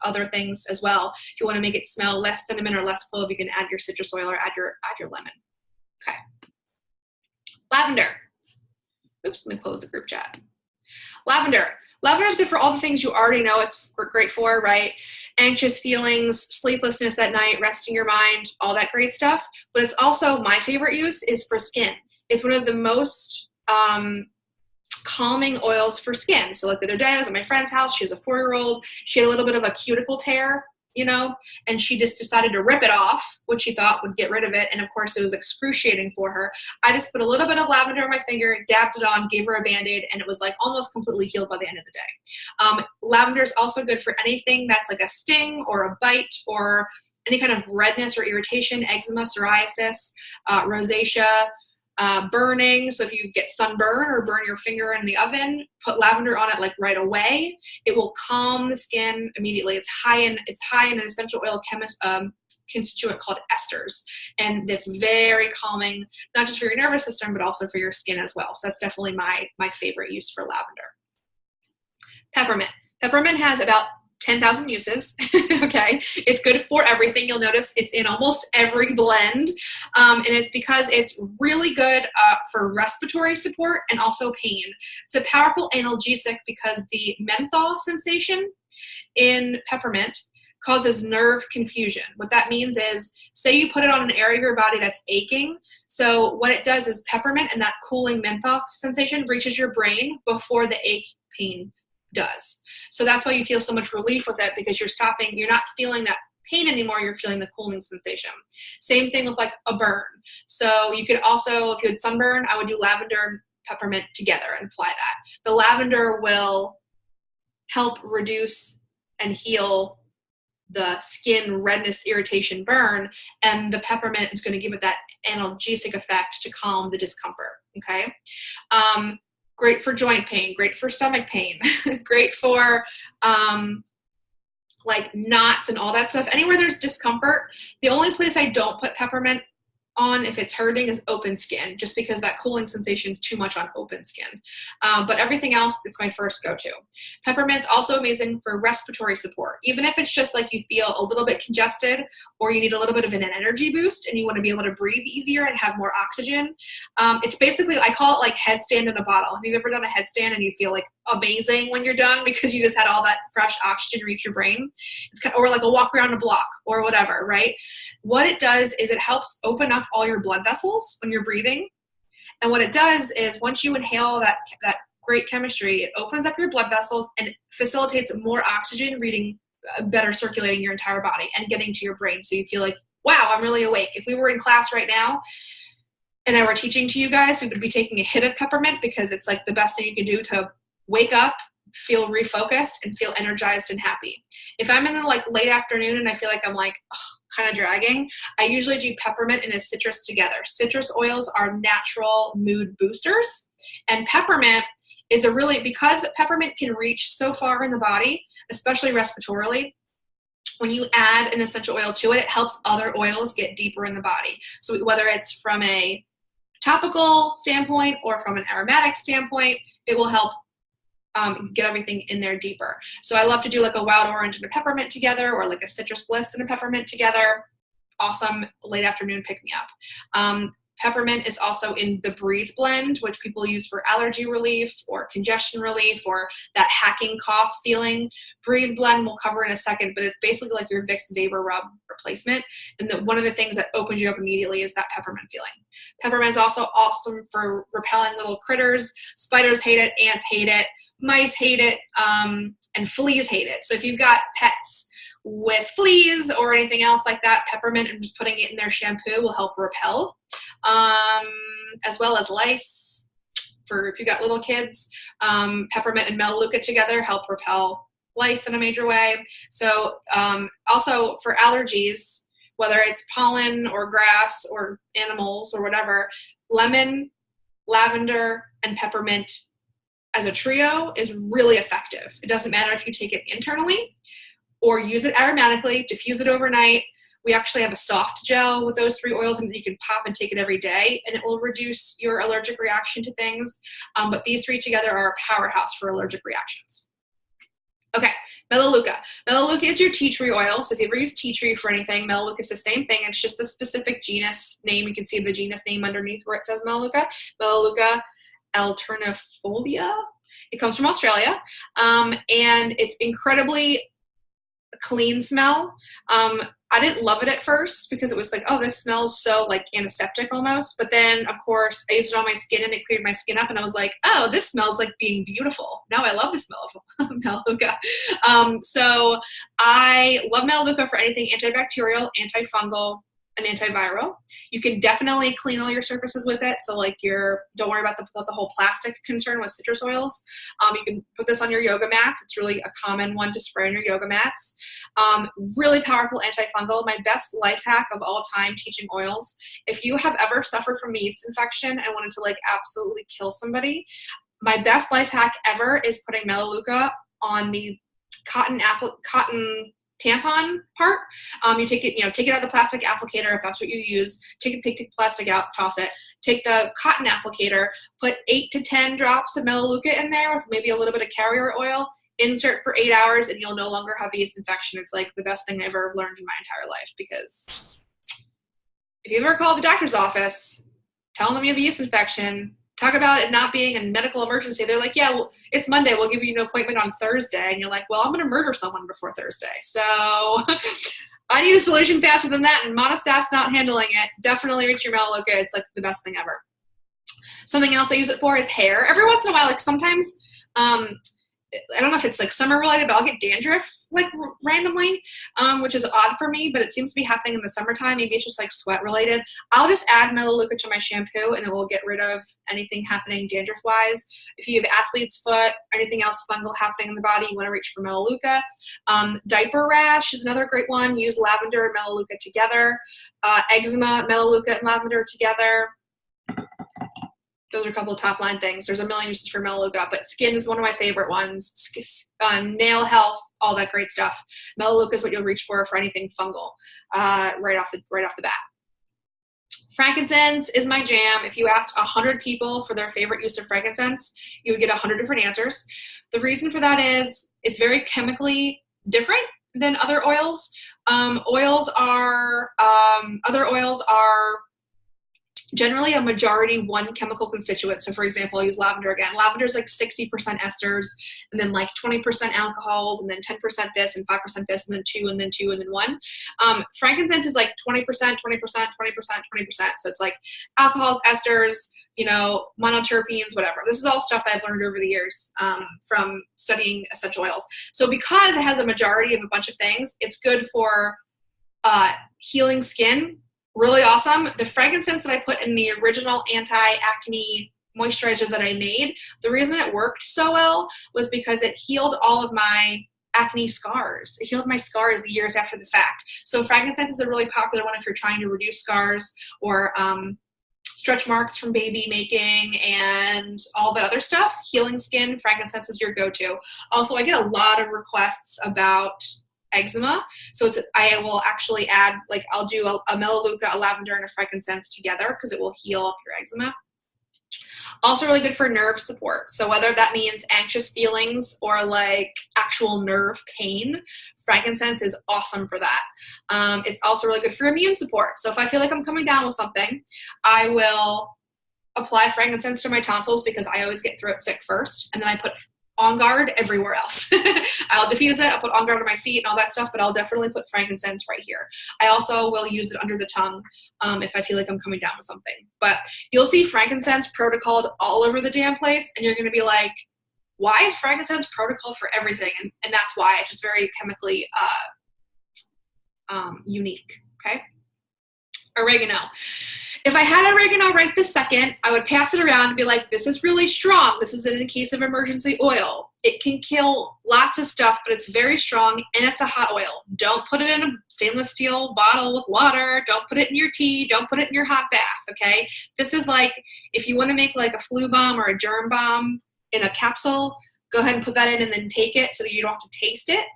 other things as well. If you want to make it smell less cinnamon or less clove, you can add your citrus oil or add your lemon. Okay. Lavender. Oops, let me close the group chat. Lavender. Lavender is good for all the things you already know it's great for, right? Anxious feelings, sleeplessness at night, resting your mind, all that great stuff. But it's also, my favorite use is for skin. It's one of the most calming oils for skin. So like the other day, I was at my friend's house. She was a 4-year-old. She had a little bit of a cuticle tear, and she just decided to rip it off, which she thought would get rid of it. And of course, it was excruciating for her. I just put a little bit of lavender on my finger, dabbed it on, gave her a Band-Aid, and it was like almost completely healed by the end of the day. Lavender is also good for anything that's like a sting or a bite or any kind of redness or irritation, eczema, psoriasis, rosacea, burning. So if you get sunburn or burn your finger in the oven, put lavender on it like right away. It will calm the skin immediately. It's high in an essential oil constituent called esters, and it's very calming, not just for your nervous system, but also for your skin as well. So that's definitely my favorite use for lavender. Peppermint. Peppermint has about 10,000 uses. Okay. It's good for everything. You'll notice it's in almost every blend. And it's because it's really good for respiratory support and also pain. It's a powerful analgesic because the menthol sensation in peppermint causes nerve confusion. What that means is, say you put it on an area of your body that's aching. So what it does is peppermint and that cooling menthol sensation reaches your brain before the ache pain does. So that's why you feel so much relief with it, because you're not feeling that pain anymore, you're feeling the cooling sensation. Same thing with like a burn. So you could also, if you had sunburn, I would do lavender and peppermint together and apply that. The lavender will help reduce and heal the skin redness, irritation, burn, and the peppermint is going to give it that analgesic effect to calm the discomfort. Okay. Great for joint pain, great for stomach pain, great for like knots and all that stuff. Anywhere there's discomfort, the only place I don't put peppermint on if it's hurting is open skin, just because that cooling sensation is too much on open skin. But everything else, it's my first go-to. Peppermint's also amazing for respiratory support. Even if it's just like you feel a little bit congested or you need a little bit of an energy boost and you want to be able to breathe easier and have more oxygen. It's basically, I call it like headstand in a bottle. Have you ever done a headstand and you feel like amazing when you're done because you just had all that fresh oxygen reach your brain? It's kind of, or like a walk around a block or whatever, right? What it does is it helps open up all your blood vessels when you're breathing. And what it does is once you inhale that great chemistry, it opens up your blood vessels and facilitates more oxygen reading, better circulating your entire body and getting to your brain. So you feel like, wow, I'm really awake. If we were in class right now and I were teaching to you guys, we would be taking a hit of peppermint because it's like the best thing you can do to wake up, feel refocused, and feel energized and happy. If I'm in the like late afternoon and I feel like I'm like kind of dragging, I usually do peppermint and a citrus together. Citrus oils are natural mood boosters, and peppermint is because peppermint can reach so far in the body, especially respiratorily, when you add an essential oil to it, it helps other oils get deeper in the body. So whether it's from a topical standpoint or from an aromatic standpoint, it will help get everything in there deeper. So I love to do like a wild orange and a peppermint together, or like a citrus bliss and a peppermint together. Awesome late afternoon pick me up. Peppermint is also in the Breathe blend, which people use for allergy relief or congestion relief or that hacking cough feeling. Breathe blend we'll cover in a second, but it's basically like your Vicks Vapor Rub replacement. And one of the things that opens you up immediately is that peppermint feeling. Peppermint is also awesome for repelling little critters. Spiders hate it, ants hate it, mice hate it, and fleas hate it. So if you've got pets with fleas or anything else like that, peppermint and just putting it in their shampoo will help repel, as well as lice. For if you got little kids, peppermint and Melaleuca together help repel lice in a major way. So also for allergies, whether it's pollen or grass or animals or whatever, lemon, lavender, and peppermint as a trio is really effective. It doesn't matter if you take it internally or use it aromatically, diffuse it overnight. We actually have a soft gel with those 3 oils and you can pop and take it every day and it will reduce your allergic reaction to things. But these 3 together are a powerhouse for allergic reactions. Okay, Melaleuca. Melaleuca is your tea tree oil. So if you ever use tea tree for anything, Melaleuca is the same thing. It's just a specific genus name. You can see the genus name underneath where it says Melaleuca. Melaleuca alternifolia. It comes from Australia. And it's incredibly clean smell. I didn't love it at first because it was like, oh, this smells so like antiseptic almost. But then of course I used it on my skin and it cleared my skin up and I was like, oh, this smells like being beautiful. Now I love the smell of Melaleuca. So I love Melaleuca for anything antibacterial, antifungal, and antiviral. You can definitely clean all your surfaces with it. So like don't worry about the whole plastic concern with citrus oils. You can put this on your yoga mats. It's really a common one to spray on your yoga mats. Really powerful antifungal. My best life hack of all time teaching oils. If you have ever suffered from a yeast infection and wanted to like absolutely kill somebody, my best life hack ever is putting Melaleuca on the cotton tampon part. You take it out of the plastic applicator if that's what you use. Take the plastic out, toss it. Take the cotton applicator, put 8 to 10 drops of Melaleuca in there with maybe a little bit of carrier oil. Insert for 8 hours and you'll no longer have a yeast infection. It's like the best thing I ever learned in my entire life, because if you ever call the doctor's office, tell them you have a yeast infection, talk about it not being a medical emergency. They're like, yeah, well, it's Monday. We'll give you an appointment on Thursday. And you're like, well, I'm going to murder someone before Thursday. So I need a solution faster than that. And Monostat's not handling it. Definitely reach your Melaleuca. It's like the best thing ever. Something else I use it for is hair. Every once in a while, like sometimes, I don't know if it's like summer related, but I'll get dandruff like randomly, which is odd for me, but it seems to be happening in the summertime. Maybe it's just like sweat related. I'll just add Melaleuca to my shampoo and it will get rid of anything happening dandruff wise. If you have athlete's foot, anything else fungal happening in the body, you want to reach for Melaleuca. Diaper rash is another great one. Use lavender and Melaleuca together. Eczema, Melaleuca and lavender together. Those are a couple of top line things. There's a million uses for Melaleuca, but skin is one of my favorite ones. Nail health, all that great stuff. Melaleuca is what you'll reach for anything fungal, right off the bat. Frankincense is my jam. If you asked 100 people for their favorite use of frankincense, you would get 100 different answers. The reason for that is it's very chemically different than other oils. Other oils are generally a majority one chemical constituent. So for example, I'll use lavender again. Lavender is like 60% esters and then like 20% alcohols and then 10% this and 5% this and then 2 and then 2 and then 1. Frankincense is like 20%, 20%, 20%, 20%. So it's like alcohols, esters, monoterpenes, whatever. This is all stuff that I've learned over the years from studying essential oils. So because it has a majority of a bunch of things, it's good for healing skin. Really awesome. The frankincense that I put in the original anti-acne moisturizer that I made, the reason it worked so well was because it healed all of my acne scars. It healed my scars years after the fact. So frankincense is a really popular one if you're trying to reduce scars or stretch marks from baby making and all that other stuff. Healing skin, frankincense is your go-to. Also, I get a lot of requests about eczema. So I will actually add, like, I'll do a melaleuca, a lavender, and a frankincense together because it will heal up your eczema. Also really good for nerve support. So whether that means anxious feelings or like actual nerve pain, frankincense is awesome for that. It's also really good for immune support. So if I feel like I'm coming down with something, I will apply frankincense to my tonsils because I always get throat sick first. And then I put On Guard everywhere else. I'll diffuse it, I'll put On Guard on my feet and all that stuff, but I'll definitely put frankincense right here. I also will use it under the tongue if I feel like I'm coming down with something. But you'll see frankincense protocoled all over the damn place, and you're going to be like, why is frankincense protocol for everything? And that's why. It's just very chemically unique, okay? Oregano. If I had oregano right this second, I would pass it around and be like, this is really strong. This is in a case of emergency oil. It can kill lots of stuff, but it's very strong, and it's a hot oil. Don't put it in a stainless steel bottle with water. Don't put it in your tea. Don't put it in your hot bath, okay? This is like, if you want to make like a flu bomb or a germ bomb in a capsule, go ahead and put that in and then take it so that you don't have to taste it.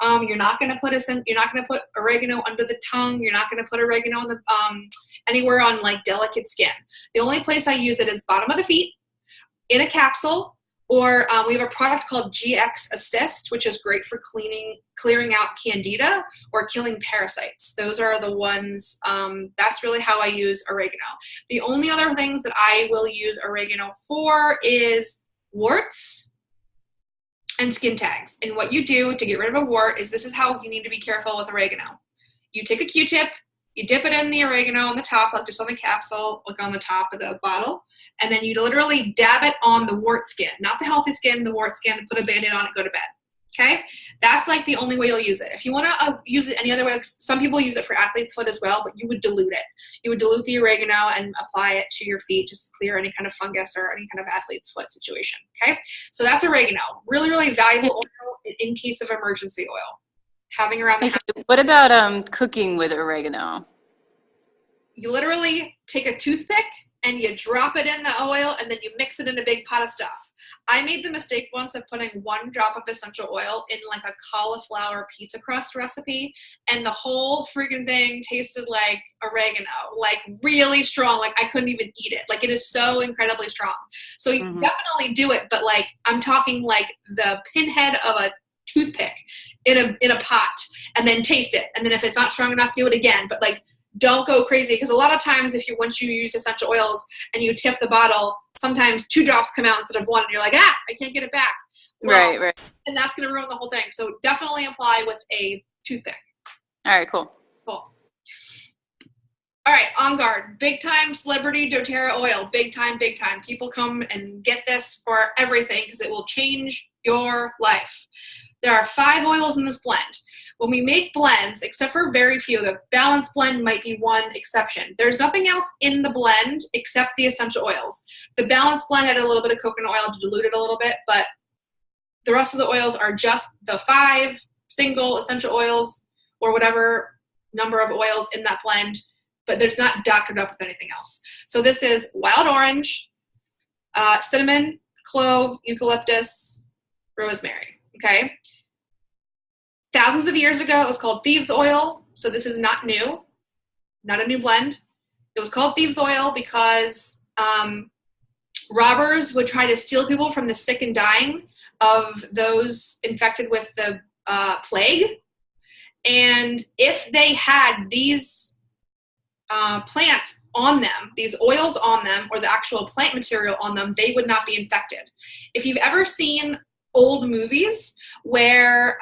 You're not going to put oregano under the tongue. You're not going to put oregano in the anywhere on like delicate skin. The only place I use it is bottom of the feet, in a capsule, or we have a product called GX Assist, which is great for clearing out candida or killing parasites. Those are the ones, that's really how I use oregano. The only other things that I will use oregano for is warts and skin tags. And what you do to get rid of a wart is, this is how you need to be careful with oregano. You take a Q-tip, you dip it in the oregano on the top, like just on the capsule, like on the top of the bottle, and then you literally dab it on the wart skin, not the healthy skin, the wart skin, put a Band-Aid on it, go to bed, okay? That's like the only way you'll use it. If you want to use it any other way, like some people use it for athlete's foot as well, but you would dilute it. You would dilute the oregano and apply it to your feet just to clear any kind of fungus or any kind of athlete's foot situation, okay? So that's oregano. Really, really valuable oil in case of emergency oil. Having around the house. What about cooking with oregano? You literally take a toothpick and you drop it in the oil, and then you mix it in a big pot of stuff. I made the mistake once of putting 1 drop of essential oil in like a cauliflower pizza crust recipe, and the whole freaking thing tasted like oregano, like really strong. Like I couldn't even eat it. Like it is so incredibly strong. So you definitely do it, but like I'm talking like the pinhead of a toothpick in a pot, and then taste it. And then if it's not strong enough, do it again. But like, don't go crazy, because a lot of times once you use essential oils and you tip the bottle, sometimes 2 drops come out instead of 1, and you're like, I can't get it back. Well, right. And that's going to ruin the whole thing. So definitely apply with a toothpick. All right, cool. Cool. All right, On Guard, big time celebrity doTERRA oil, big time, big time. People come and get this for everything because it will change your life. There are 5 oils in this blend. When we make blends, except for very few, the balanced blend might be one exception. There's nothing else in the blend except the essential oils. The balanced blend had a little bit of coconut oil to dilute it a little bit, but the rest of the oils are just the 5 single essential oils or whatever number of oils in that blend, but there's not doctored up with anything else. So this is wild orange, cinnamon, clove, eucalyptus, rosemary, okay? Thousands of years ago, it was called thieves' oil, so this is not new, not a new blend. It was called thieves' oil because robbers would try to steal people from the sick and dying of those infected with the plague. And if they had these plants on them, these oils on them, or the actual plant material on them, they would not be infected. If you've ever seen old movies where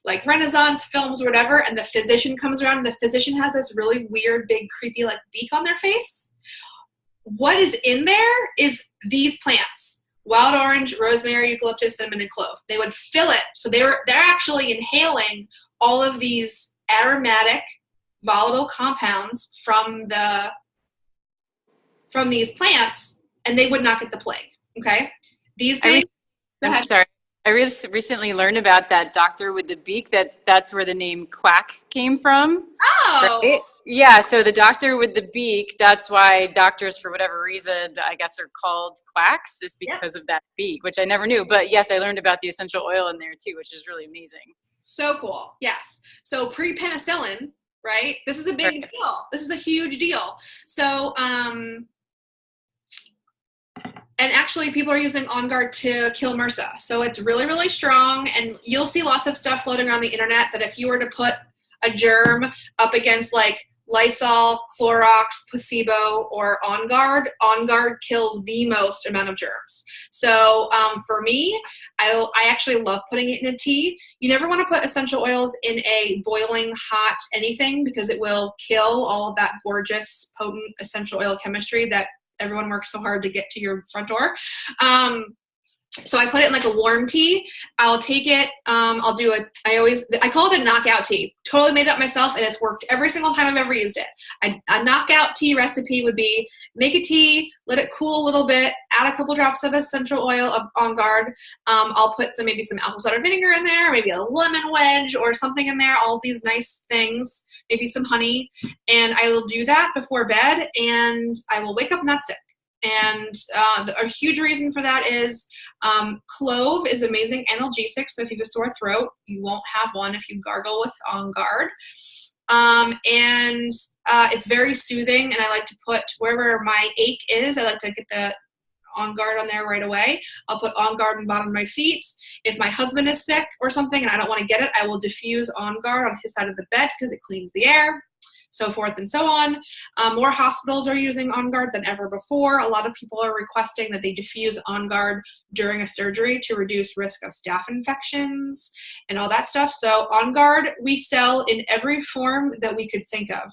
like Renaissance films or whatever, and the physician comes around and the physician has this really weird, big, creepy like beak on their face, what is in there is these plants: wild orange, rosemary, eucalyptus, cinnamon, and clove. They would fill it. So they're actually inhaling all of these aromatic, volatile compounds from these plants, and they would not get the plague. Okay? These days, I'm sorry. I recently learned about that doctor with the beak, that's where the name quack came from. Oh. Right? Yeah, so the doctor with the beak, that's why doctors, for whatever reason, I guess are called quacks, is because of that beak, which I never knew. But yes, I learned about the essential oil in there too, which is really amazing. So cool. Yes. So pre-penicillin, right? This is a big deal. This is a huge deal. So, and actually people are using On Guard to kill MRSA. So it's really, really strong. And you'll see lots of stuff floating around the internet that if you were to put a germ up against like Lysol, Clorox, placebo, or On Guard kills the most amount of germs. So for me, I actually love putting it in a tea. You never want to put essential oils in a boiling hot anything because it will kill all of that gorgeous, potent essential oil chemistry that everyone works so hard to get to your front door. So I put it in like a warm tea. I'll take it. I call it a knockout tea. Totally made it up myself, and it's worked every single time I've ever used it. A knockout tea recipe would be make a tea, let it cool a little bit, add a couple drops of essential oil of On Guard. I'll put maybe some apple cider vinegar in there, maybe a lemon wedge or something in there, all these nice things, maybe some honey. And I will do that before bed, and I will wake up not sick. And a huge reason for that is clove is amazing analgesic. So if you have a sore throat, you won't have one if you gargle with On Guard. And it's very soothing. And I like to put wherever my ache is, I like to get the On Guard on there right away. I'll put On Guard on the bottom of my feet. If my husband is sick or something and I don't want to get it, I will diffuse On Guard on his side of the bed because it cleans the air. So forth and so on. More hospitals are using On Guard than ever before. A lot of people are requesting that they diffuse On Guard during a surgery to reduce risk of staph infections and all that stuff. So On Guard we sell in every form that we could think of.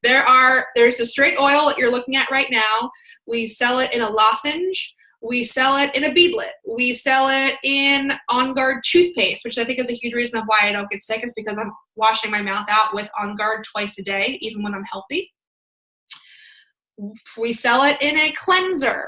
There's the straight oil that you're looking at right now. We sell it in a lozenge. We sell it in a beadlet. We sell it in On Guard toothpaste, which I think is a huge reason of why I don't get sick is because I'm washing my mouth out with On Guard twice a day, even when I'm healthy. We sell it in a cleanser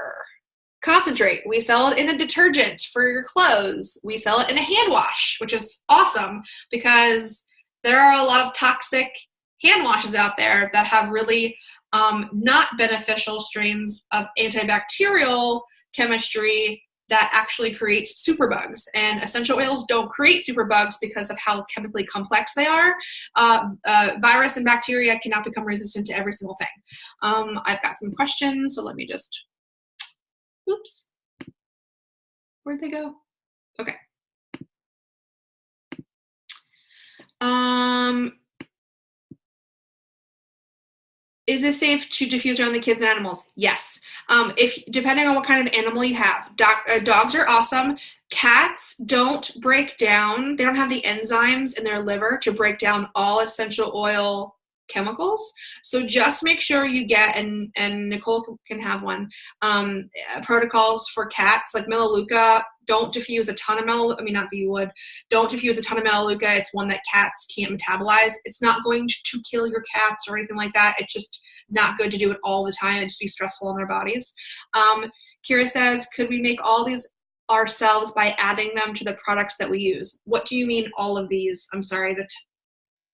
concentrate. We sell it in a detergent for your clothes. We sell it in a hand wash, which is awesome because there are a lot of toxic hand washes out there that have really not beneficial strains of antibacterial chemistry that actually creates superbugs, and essential oils don't create superbugs because of how chemically complex they are. Virus and bacteria cannot become resistant to every single thing. I've got some questions, so let me just, oops, where'd they go? Okay. Is it safe to diffuse around the kids and animals? Yes. Depending on what kind of animal you have. Dogs are awesome. Cats don't break down. They don't have the enzymes in their liver to break down all essential oil chemicals. So just make sure you get, and Nicole can have one, protocols for cats like Melaleuca. Don't diffuse a ton of don't diffuse a ton of Melaleuca. It's one that cats can't metabolize. It's not going to kill your cats or anything like that. It's just not good to do it all the time. It'd just be stressful on their bodies. Kira says, could we make all these ourselves by adding them to the products that we use? What do you mean all of these? I'm sorry,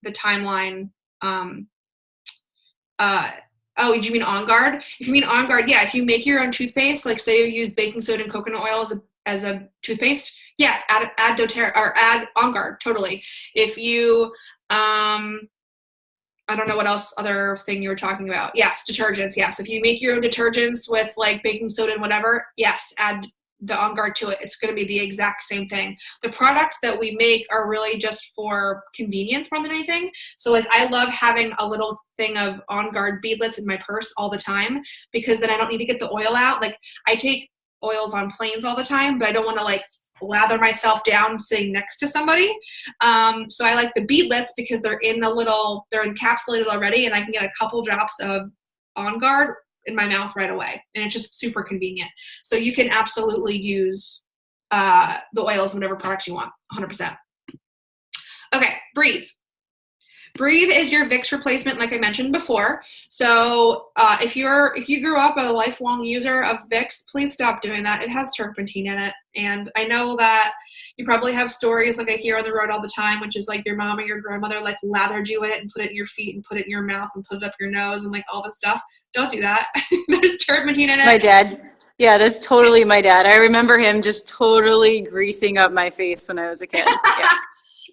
the timeline. Oh, do you mean On Guard? If you mean On Guard, yeah, if you make your own toothpaste, like say you use baking soda and coconut oil as a toothpaste, yeah, add doTERRA or add On Guard, totally. If you, I don't know what else other thing you were talking about. Yes, detergents, yes. If you make your own detergents with like baking soda and whatever, yes, add the On Guard to it. It's going to be the exact same thing. The products that we make are really just for convenience more than anything. So like I love having a little thing of On Guard beadlets in my purse all the time because then I don't need to get the oil out. Like I take oils on planes all the time, but I don't want to like lather myself down sitting next to somebody. So I like the beadlets because they're encapsulated already and I can get a couple drops of On Guard in my mouth right away. And it's just super convenient. So you can absolutely use the oils and whatever products you want, 100%. Okay, breathe. Breathe is your Vicks replacement, like I mentioned before. So if you grew up a lifelong user of Vicks, please stop doing that. It has turpentine in it. And I know that you probably have stories like I hear on the road all the time, which is like your mom or your grandmother like lathered you in it and put it in your feet and put it in your mouth and put it up your nose and like all this stuff. Don't do that. There's turpentine in it. My dad. Yeah, that's totally my dad. I remember him just totally greasing up my face when I was a kid. Yeah.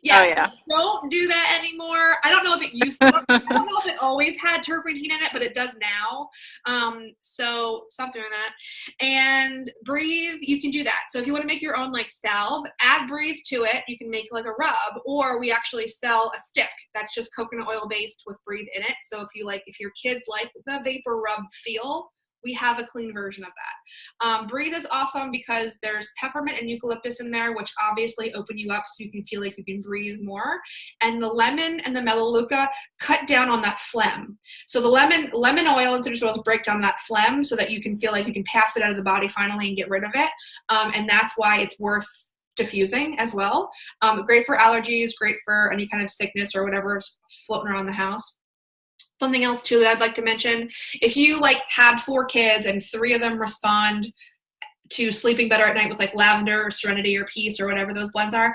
Yes. Oh, yeah. Don't do that anymore. I don't know if it used to. I don't know if it always had turpentine in it, but it does now. So stop doing that. And breathe, you can do that. So if you want to make your own like salve, add breathe to it. You can make like a rub, or we actually sell a stick that's just coconut oil based with breathe in it. So if your kids like the vapor rub feel, we have a clean version of that. Breathe is awesome because there's peppermint and eucalyptus in there, which obviously open you up so you can feel like you can breathe more. And the lemon and the melaleuca cut down on that phlegm. So the lemon oil and citrus oils break down that phlegm so that you can feel like you can pass it out of the body finally and get rid of it. And that's why it's worth diffusing as well. Great for allergies, great for any kind of sickness or whatever's floating around the house. Something else too that I'd like to mention, if you like had 4 kids and 3 of them respond to sleeping better at night with like lavender or serenity or peace or whatever those blends are,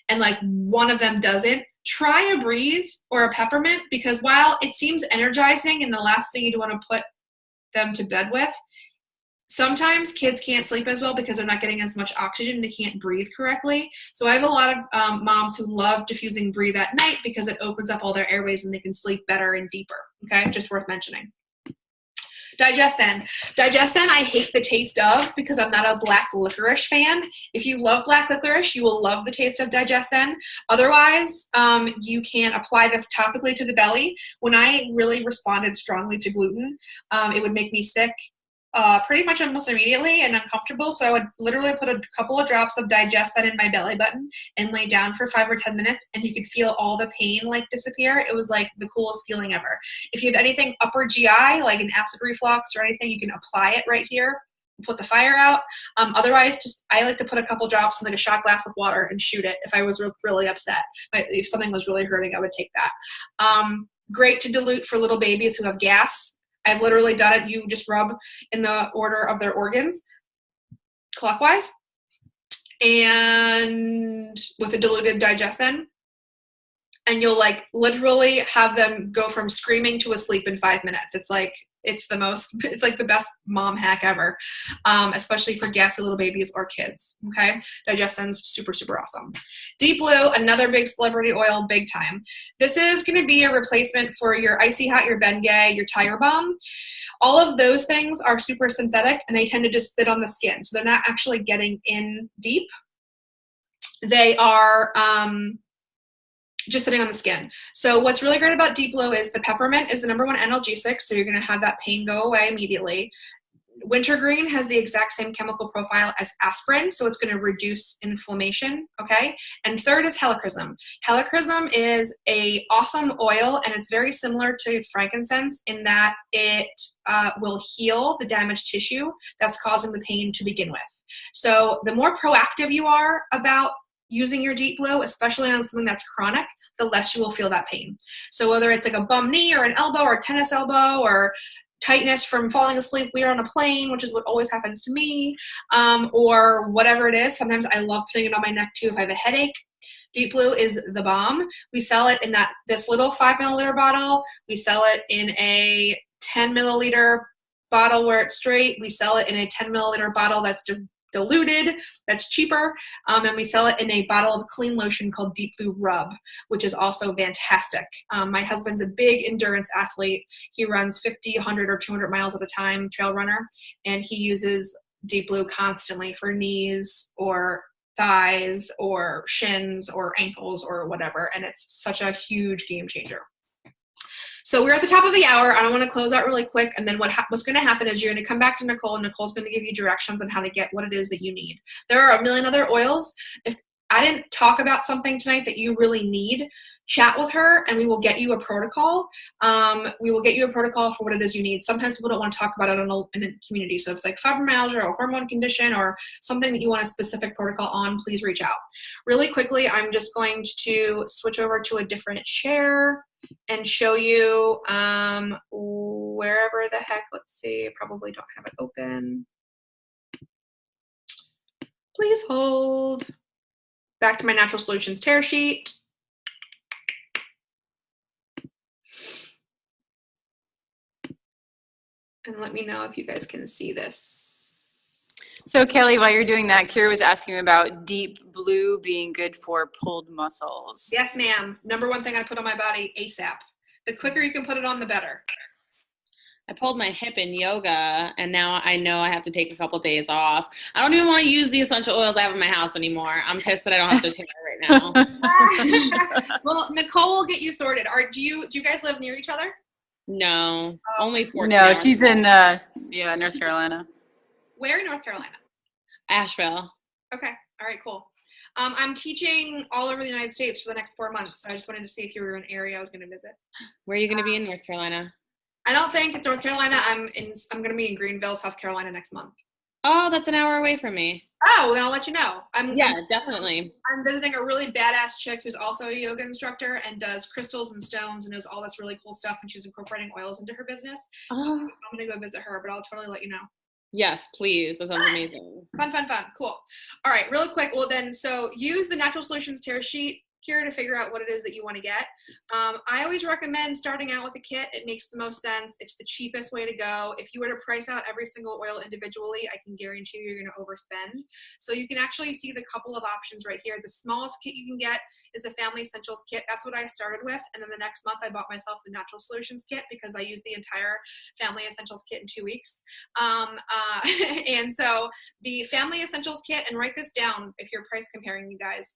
and like one of them doesn't, try a breathe or a peppermint, because while it seems energizing and the last thing you'd want to put them to bed with, sometimes kids can't sleep as well because they're not getting as much oxygen. They can't breathe correctly. So I have a lot of moms who love diffusing breathe at night because it opens up all their airways and they can sleep better and deeper. Okay, just worth mentioning. Digestin, I hate the taste of because I'm not a black licorice fan. If you love black licorice, you will love the taste of Digestin. Otherwise, you can apply this topically to the belly. When I really responded strongly to gluten, it would make me sick pretty much almost immediately and uncomfortable. So I would literally put a couple of drops of Digestin in my belly button and lay down for 5 or 10 minutes, and you could feel all the pain like disappear. It was like the coolest feeling ever. If you have anything upper GI, like an acid reflux or anything, you can apply it right here and put the fire out. Otherwise, I like to put a couple drops in like a shot glass with water and shoot it if I was really upset. If something was really hurting, I would take that. Great to dilute for little babies who have gas. I've literally done it. You just rub in the order of their organs clockwise and with a diluted Digestin, and you'll like literally have them go from screaming to asleep in 5 minutes. It's like the best mom hack ever, especially for gassy little babies or kids. Okay, Digestin's super, super awesome. Deep Blue, another big celebrity oil, big time. This is going to be a replacement for your Icy Hot, your Bengay, your Tire Balm. All of those things are super synthetic and they tend to just sit on the skin, so they're not actually getting in deep. They are just sitting on the skin. So what's really great about Deep Blue is the peppermint is the #1 analgesic, so you're going to have that pain go away immediately. Wintergreen has the exact same chemical profile as aspirin, so it's going to reduce inflammation, okay? And third is helichrysum. Helichrysum is a awesome oil, and it's very similar to frankincense in that it will heal the damaged tissue that's causing the pain to begin with. So the more proactive you are about using your Deep Blue, especially on something that's chronic, the less you will feel that pain. So whether it's like a bum knee or an elbow or tennis elbow or tightness from falling asleep weird on a plane, which is what always happens to me, or whatever it is. Sometimes I love putting it on my neck too if I have a headache. Deep Blue is the bomb. We sell it in this little 5 milliliter bottle. We sell it in a 10 milliliter bottle where it's straight. We sell it in a 10 milliliter bottle that's diluted, that's cheaper, and we sell it in a bottle of clean lotion called Deep Blue Rub, which is also fantastic. My husband's a big endurance athlete. He runs 50, 100, or 200 miles at a time, trail runner, and he uses Deep Blue constantly for knees or thighs or shins or ankles or whatever, and it's such a huge game changer. So we're at the top of the hour. I want to close out really quick, and then what's going to happen is you're going to come back to Nicole, and Nicole's going to give you directions on how to get what it is that you need. There are a million other oils. If I didn't talk about something tonight that you really need, chat with her, and we will get you a protocol. We will get you a protocol for what it is you need. Sometimes people don't want to talk about it in a community. So if it's like fibromyalgia or hormone condition or something that you want a specific protocol on, please reach out. Really quickly, I'm just going to switch over to a different share and show you wherever the heck, let's see, I probably don't have it open. Please hold. Back to my Natural Solutions tear sheet. And let me know if you guys can see this. So Kelly, while you're doing that, Kira was asking about deep blue being good for pulled muscles. Yes, ma'am. Number one thing I put on my body ASAP. The quicker you can put it on, the better. I pulled my hip in yoga, and now I know I have to take a couple days off. I don't even want to use the essential oils I have in my house anymore. I'm pissed that I don't have to take it right now. Well, Nicole will get you sorted. Do you guys live near each other? No, only 14 No, hours. she's in North Carolina. Where in North Carolina? Asheville. Okay. All right, cool. I'm teaching all over the United States for the next 4 months. So I just wanted to see if you were in an area I was going to visit. Where are you going to be in North Carolina? I don't think it's North Carolina. I'm going to be in Greenville, South Carolina next month. Oh, that's an hour away from me. Oh, well, then I'll let you know. Definitely. I'm visiting a really badass chick who's also a yoga instructor and does crystals and stones and does all this really cool stuff, and she's incorporating oils into her business. So I'm going to go visit her, but I'll totally let you know. Yes, please. That sounds amazing. Fun. Cool. All right, real quick. Well, then, so use the Natural Solutions tear sheet here to figure out what it is that you want to get. I always recommend starting out with a kit. It makes the most sense. It's the cheapest way to go. If you were to price out every single oil individually, I can guarantee you're going to overspend. So you can actually see the couple of options right here. The smallest kit you can get is the Family Essentials kit. That's what I started with. And then the next month I bought myself the Natural Solutions kit because I used the entire Family Essentials kit in 2 weeks. And so the Family Essentials kit, and write this down if you're price comparing, you guys.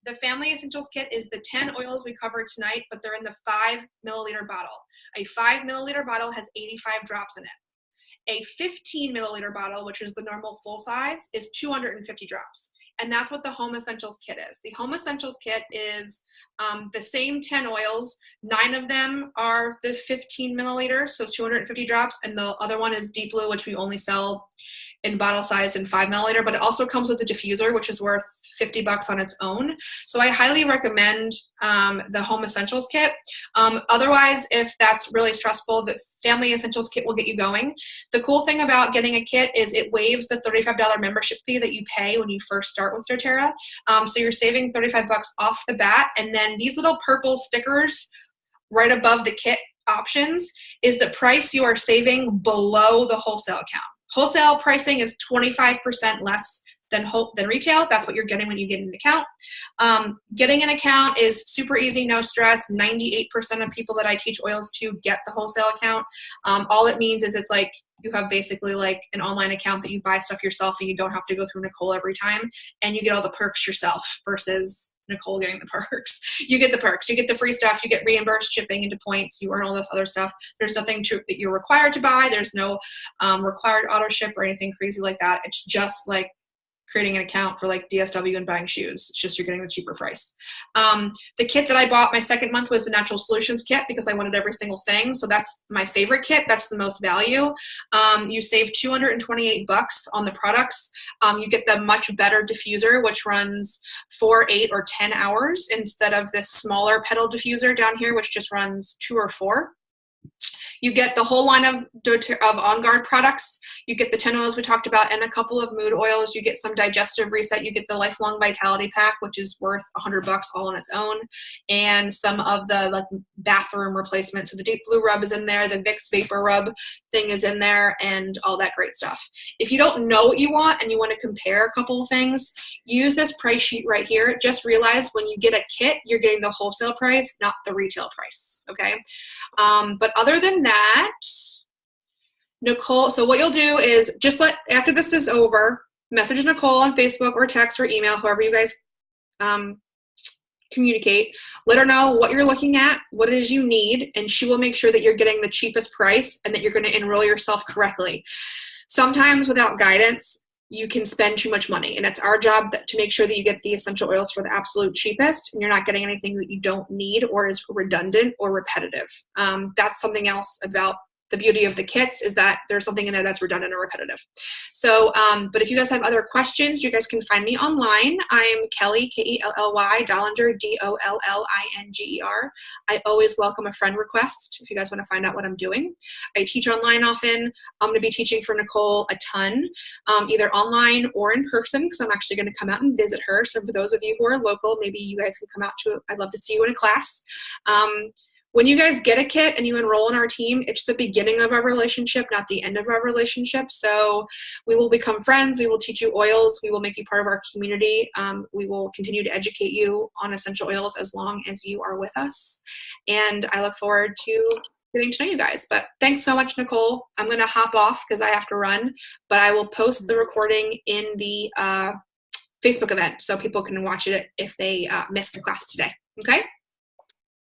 The Family Essentials kit is the 10 oils we covered tonight, but they're in the 5 milliliter bottle. A 5 milliliter bottle has 85 drops in it. A 15 milliliter bottle, which is the normal full size, is 250 drops. And that's what the Home Essentials kit is. The Home Essentials kit is the same 10 oils. 9 of them are the 15 milliliters, so 250 drops, and the other one is Deep Blue, which we only sell in bottle size in 5 milliliter, but it also comes with a diffuser, which is worth $50 on its own. So I highly recommend the Home Essentials kit. Otherwise, if that's really stressful, the Family Essentials kit will get you going. The cool thing about getting a kit is it waives the $35 membership fee that you pay when you first start with doTERRA. So you're saving $35 off the bat, and then these little purple stickers right above the kit options is the price you are saving below the wholesale account. Wholesale pricing is 25% less than retail. That's what you're getting when you get an account. Getting an account is super easy, no stress. 98% of people that I teach oils to get the wholesale account. All it means is it's like you have basically like an online account that you buy stuff yourself and you don't have to go through Nicole every time, and you get all the perks yourself versus Nicole getting the perks. You get the perks, you get the free stuff, you get reimbursed shipping into points, you earn all this other stuff. There's nothing that you're required to buy. There's no required auto ship or anything crazy like that. It's just like creating an account for like DSW and buying shoes. It's just you're getting the cheaper price. The kit that I bought my second month was the Natural Solutions kit because I wanted every single thing. So that's my favorite kit. That's the most value. You save $228 on the products. You get the much better diffuser, which runs 4, 8, or 10 hours instead of this smaller pedal diffuser down here, which just runs 2 or 4. You get the whole line of On Guard products. You get the 10 oils we talked about and a couple of mood oils. You get some digestive reset. You get the Lifelong Vitality Pack, which is worth $100 all on its own, and some of the like bathroom replacements. So the Deep Blue Rub is in there. The Vicks Vapor Rub thing is in there, and all that great stuff. If you don't know what you want and you want to compare a couple of things, use this price sheet right here. Just realize when you get a kit, you're getting the wholesale price, not the retail price. Okay. But other than that, Nicole, so what you'll do is just after this is over, message Nicole on Facebook or text or email, however you guys communicate. Let her know what you're looking at, what it is you need, and she will make sure that you're getting the cheapest price and that you're going to enroll yourself correctly. Sometimes without guidance, you can spend too much money, and it's our job to make sure that you get the essential oils for the absolute cheapest and you're not getting anything that you don't need or is redundant or repetitive. That's something else about the beauty of the kits, is that there's something in there that's redundant or repetitive. So, but if you guys have other questions, you guys can find me online. I'm Kelly, Kelly, Dollinger, Dollinger. I always welcome a friend request if you guys want to find out what I'm doing. I teach online often. I'm going to be teaching for Nicole a ton, either online or in person, because I'm actually going to come out and visit her. So for those of you who are local, maybe you guys can come out to it. I'd love to see you in a class. when you guys get a kit and you enroll in our team, it's the beginning of our relationship, not the end of our relationship. So we will become friends. We will teach you oils. We will make you part of our community. We will continue to educate you on essential oils as long as you are with us. And I look forward to getting to know you guys. But thanks so much, Nicole. I'm going to hop off because I have to run, but I will post the recording in the Facebook event so people can watch it if they missed the class today. Okay?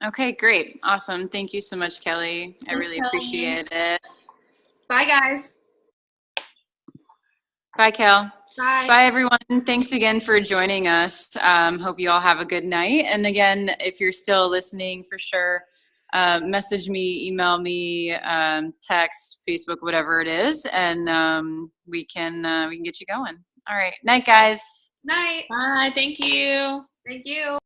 Okay, great. Awesome. Thank you so much, Kelly. I Thanks, really Kelly. appreciate it. Bye, guys. Bye, Kel. Bye. Bye, everyone. Thanks again for joining us. Hope you all have a good night. And again, if you're still listening, for sure, message me, email me, text, Facebook, whatever it is, and we can get you going. All right. Night, guys. Night. Bye. Thank you. Thank you.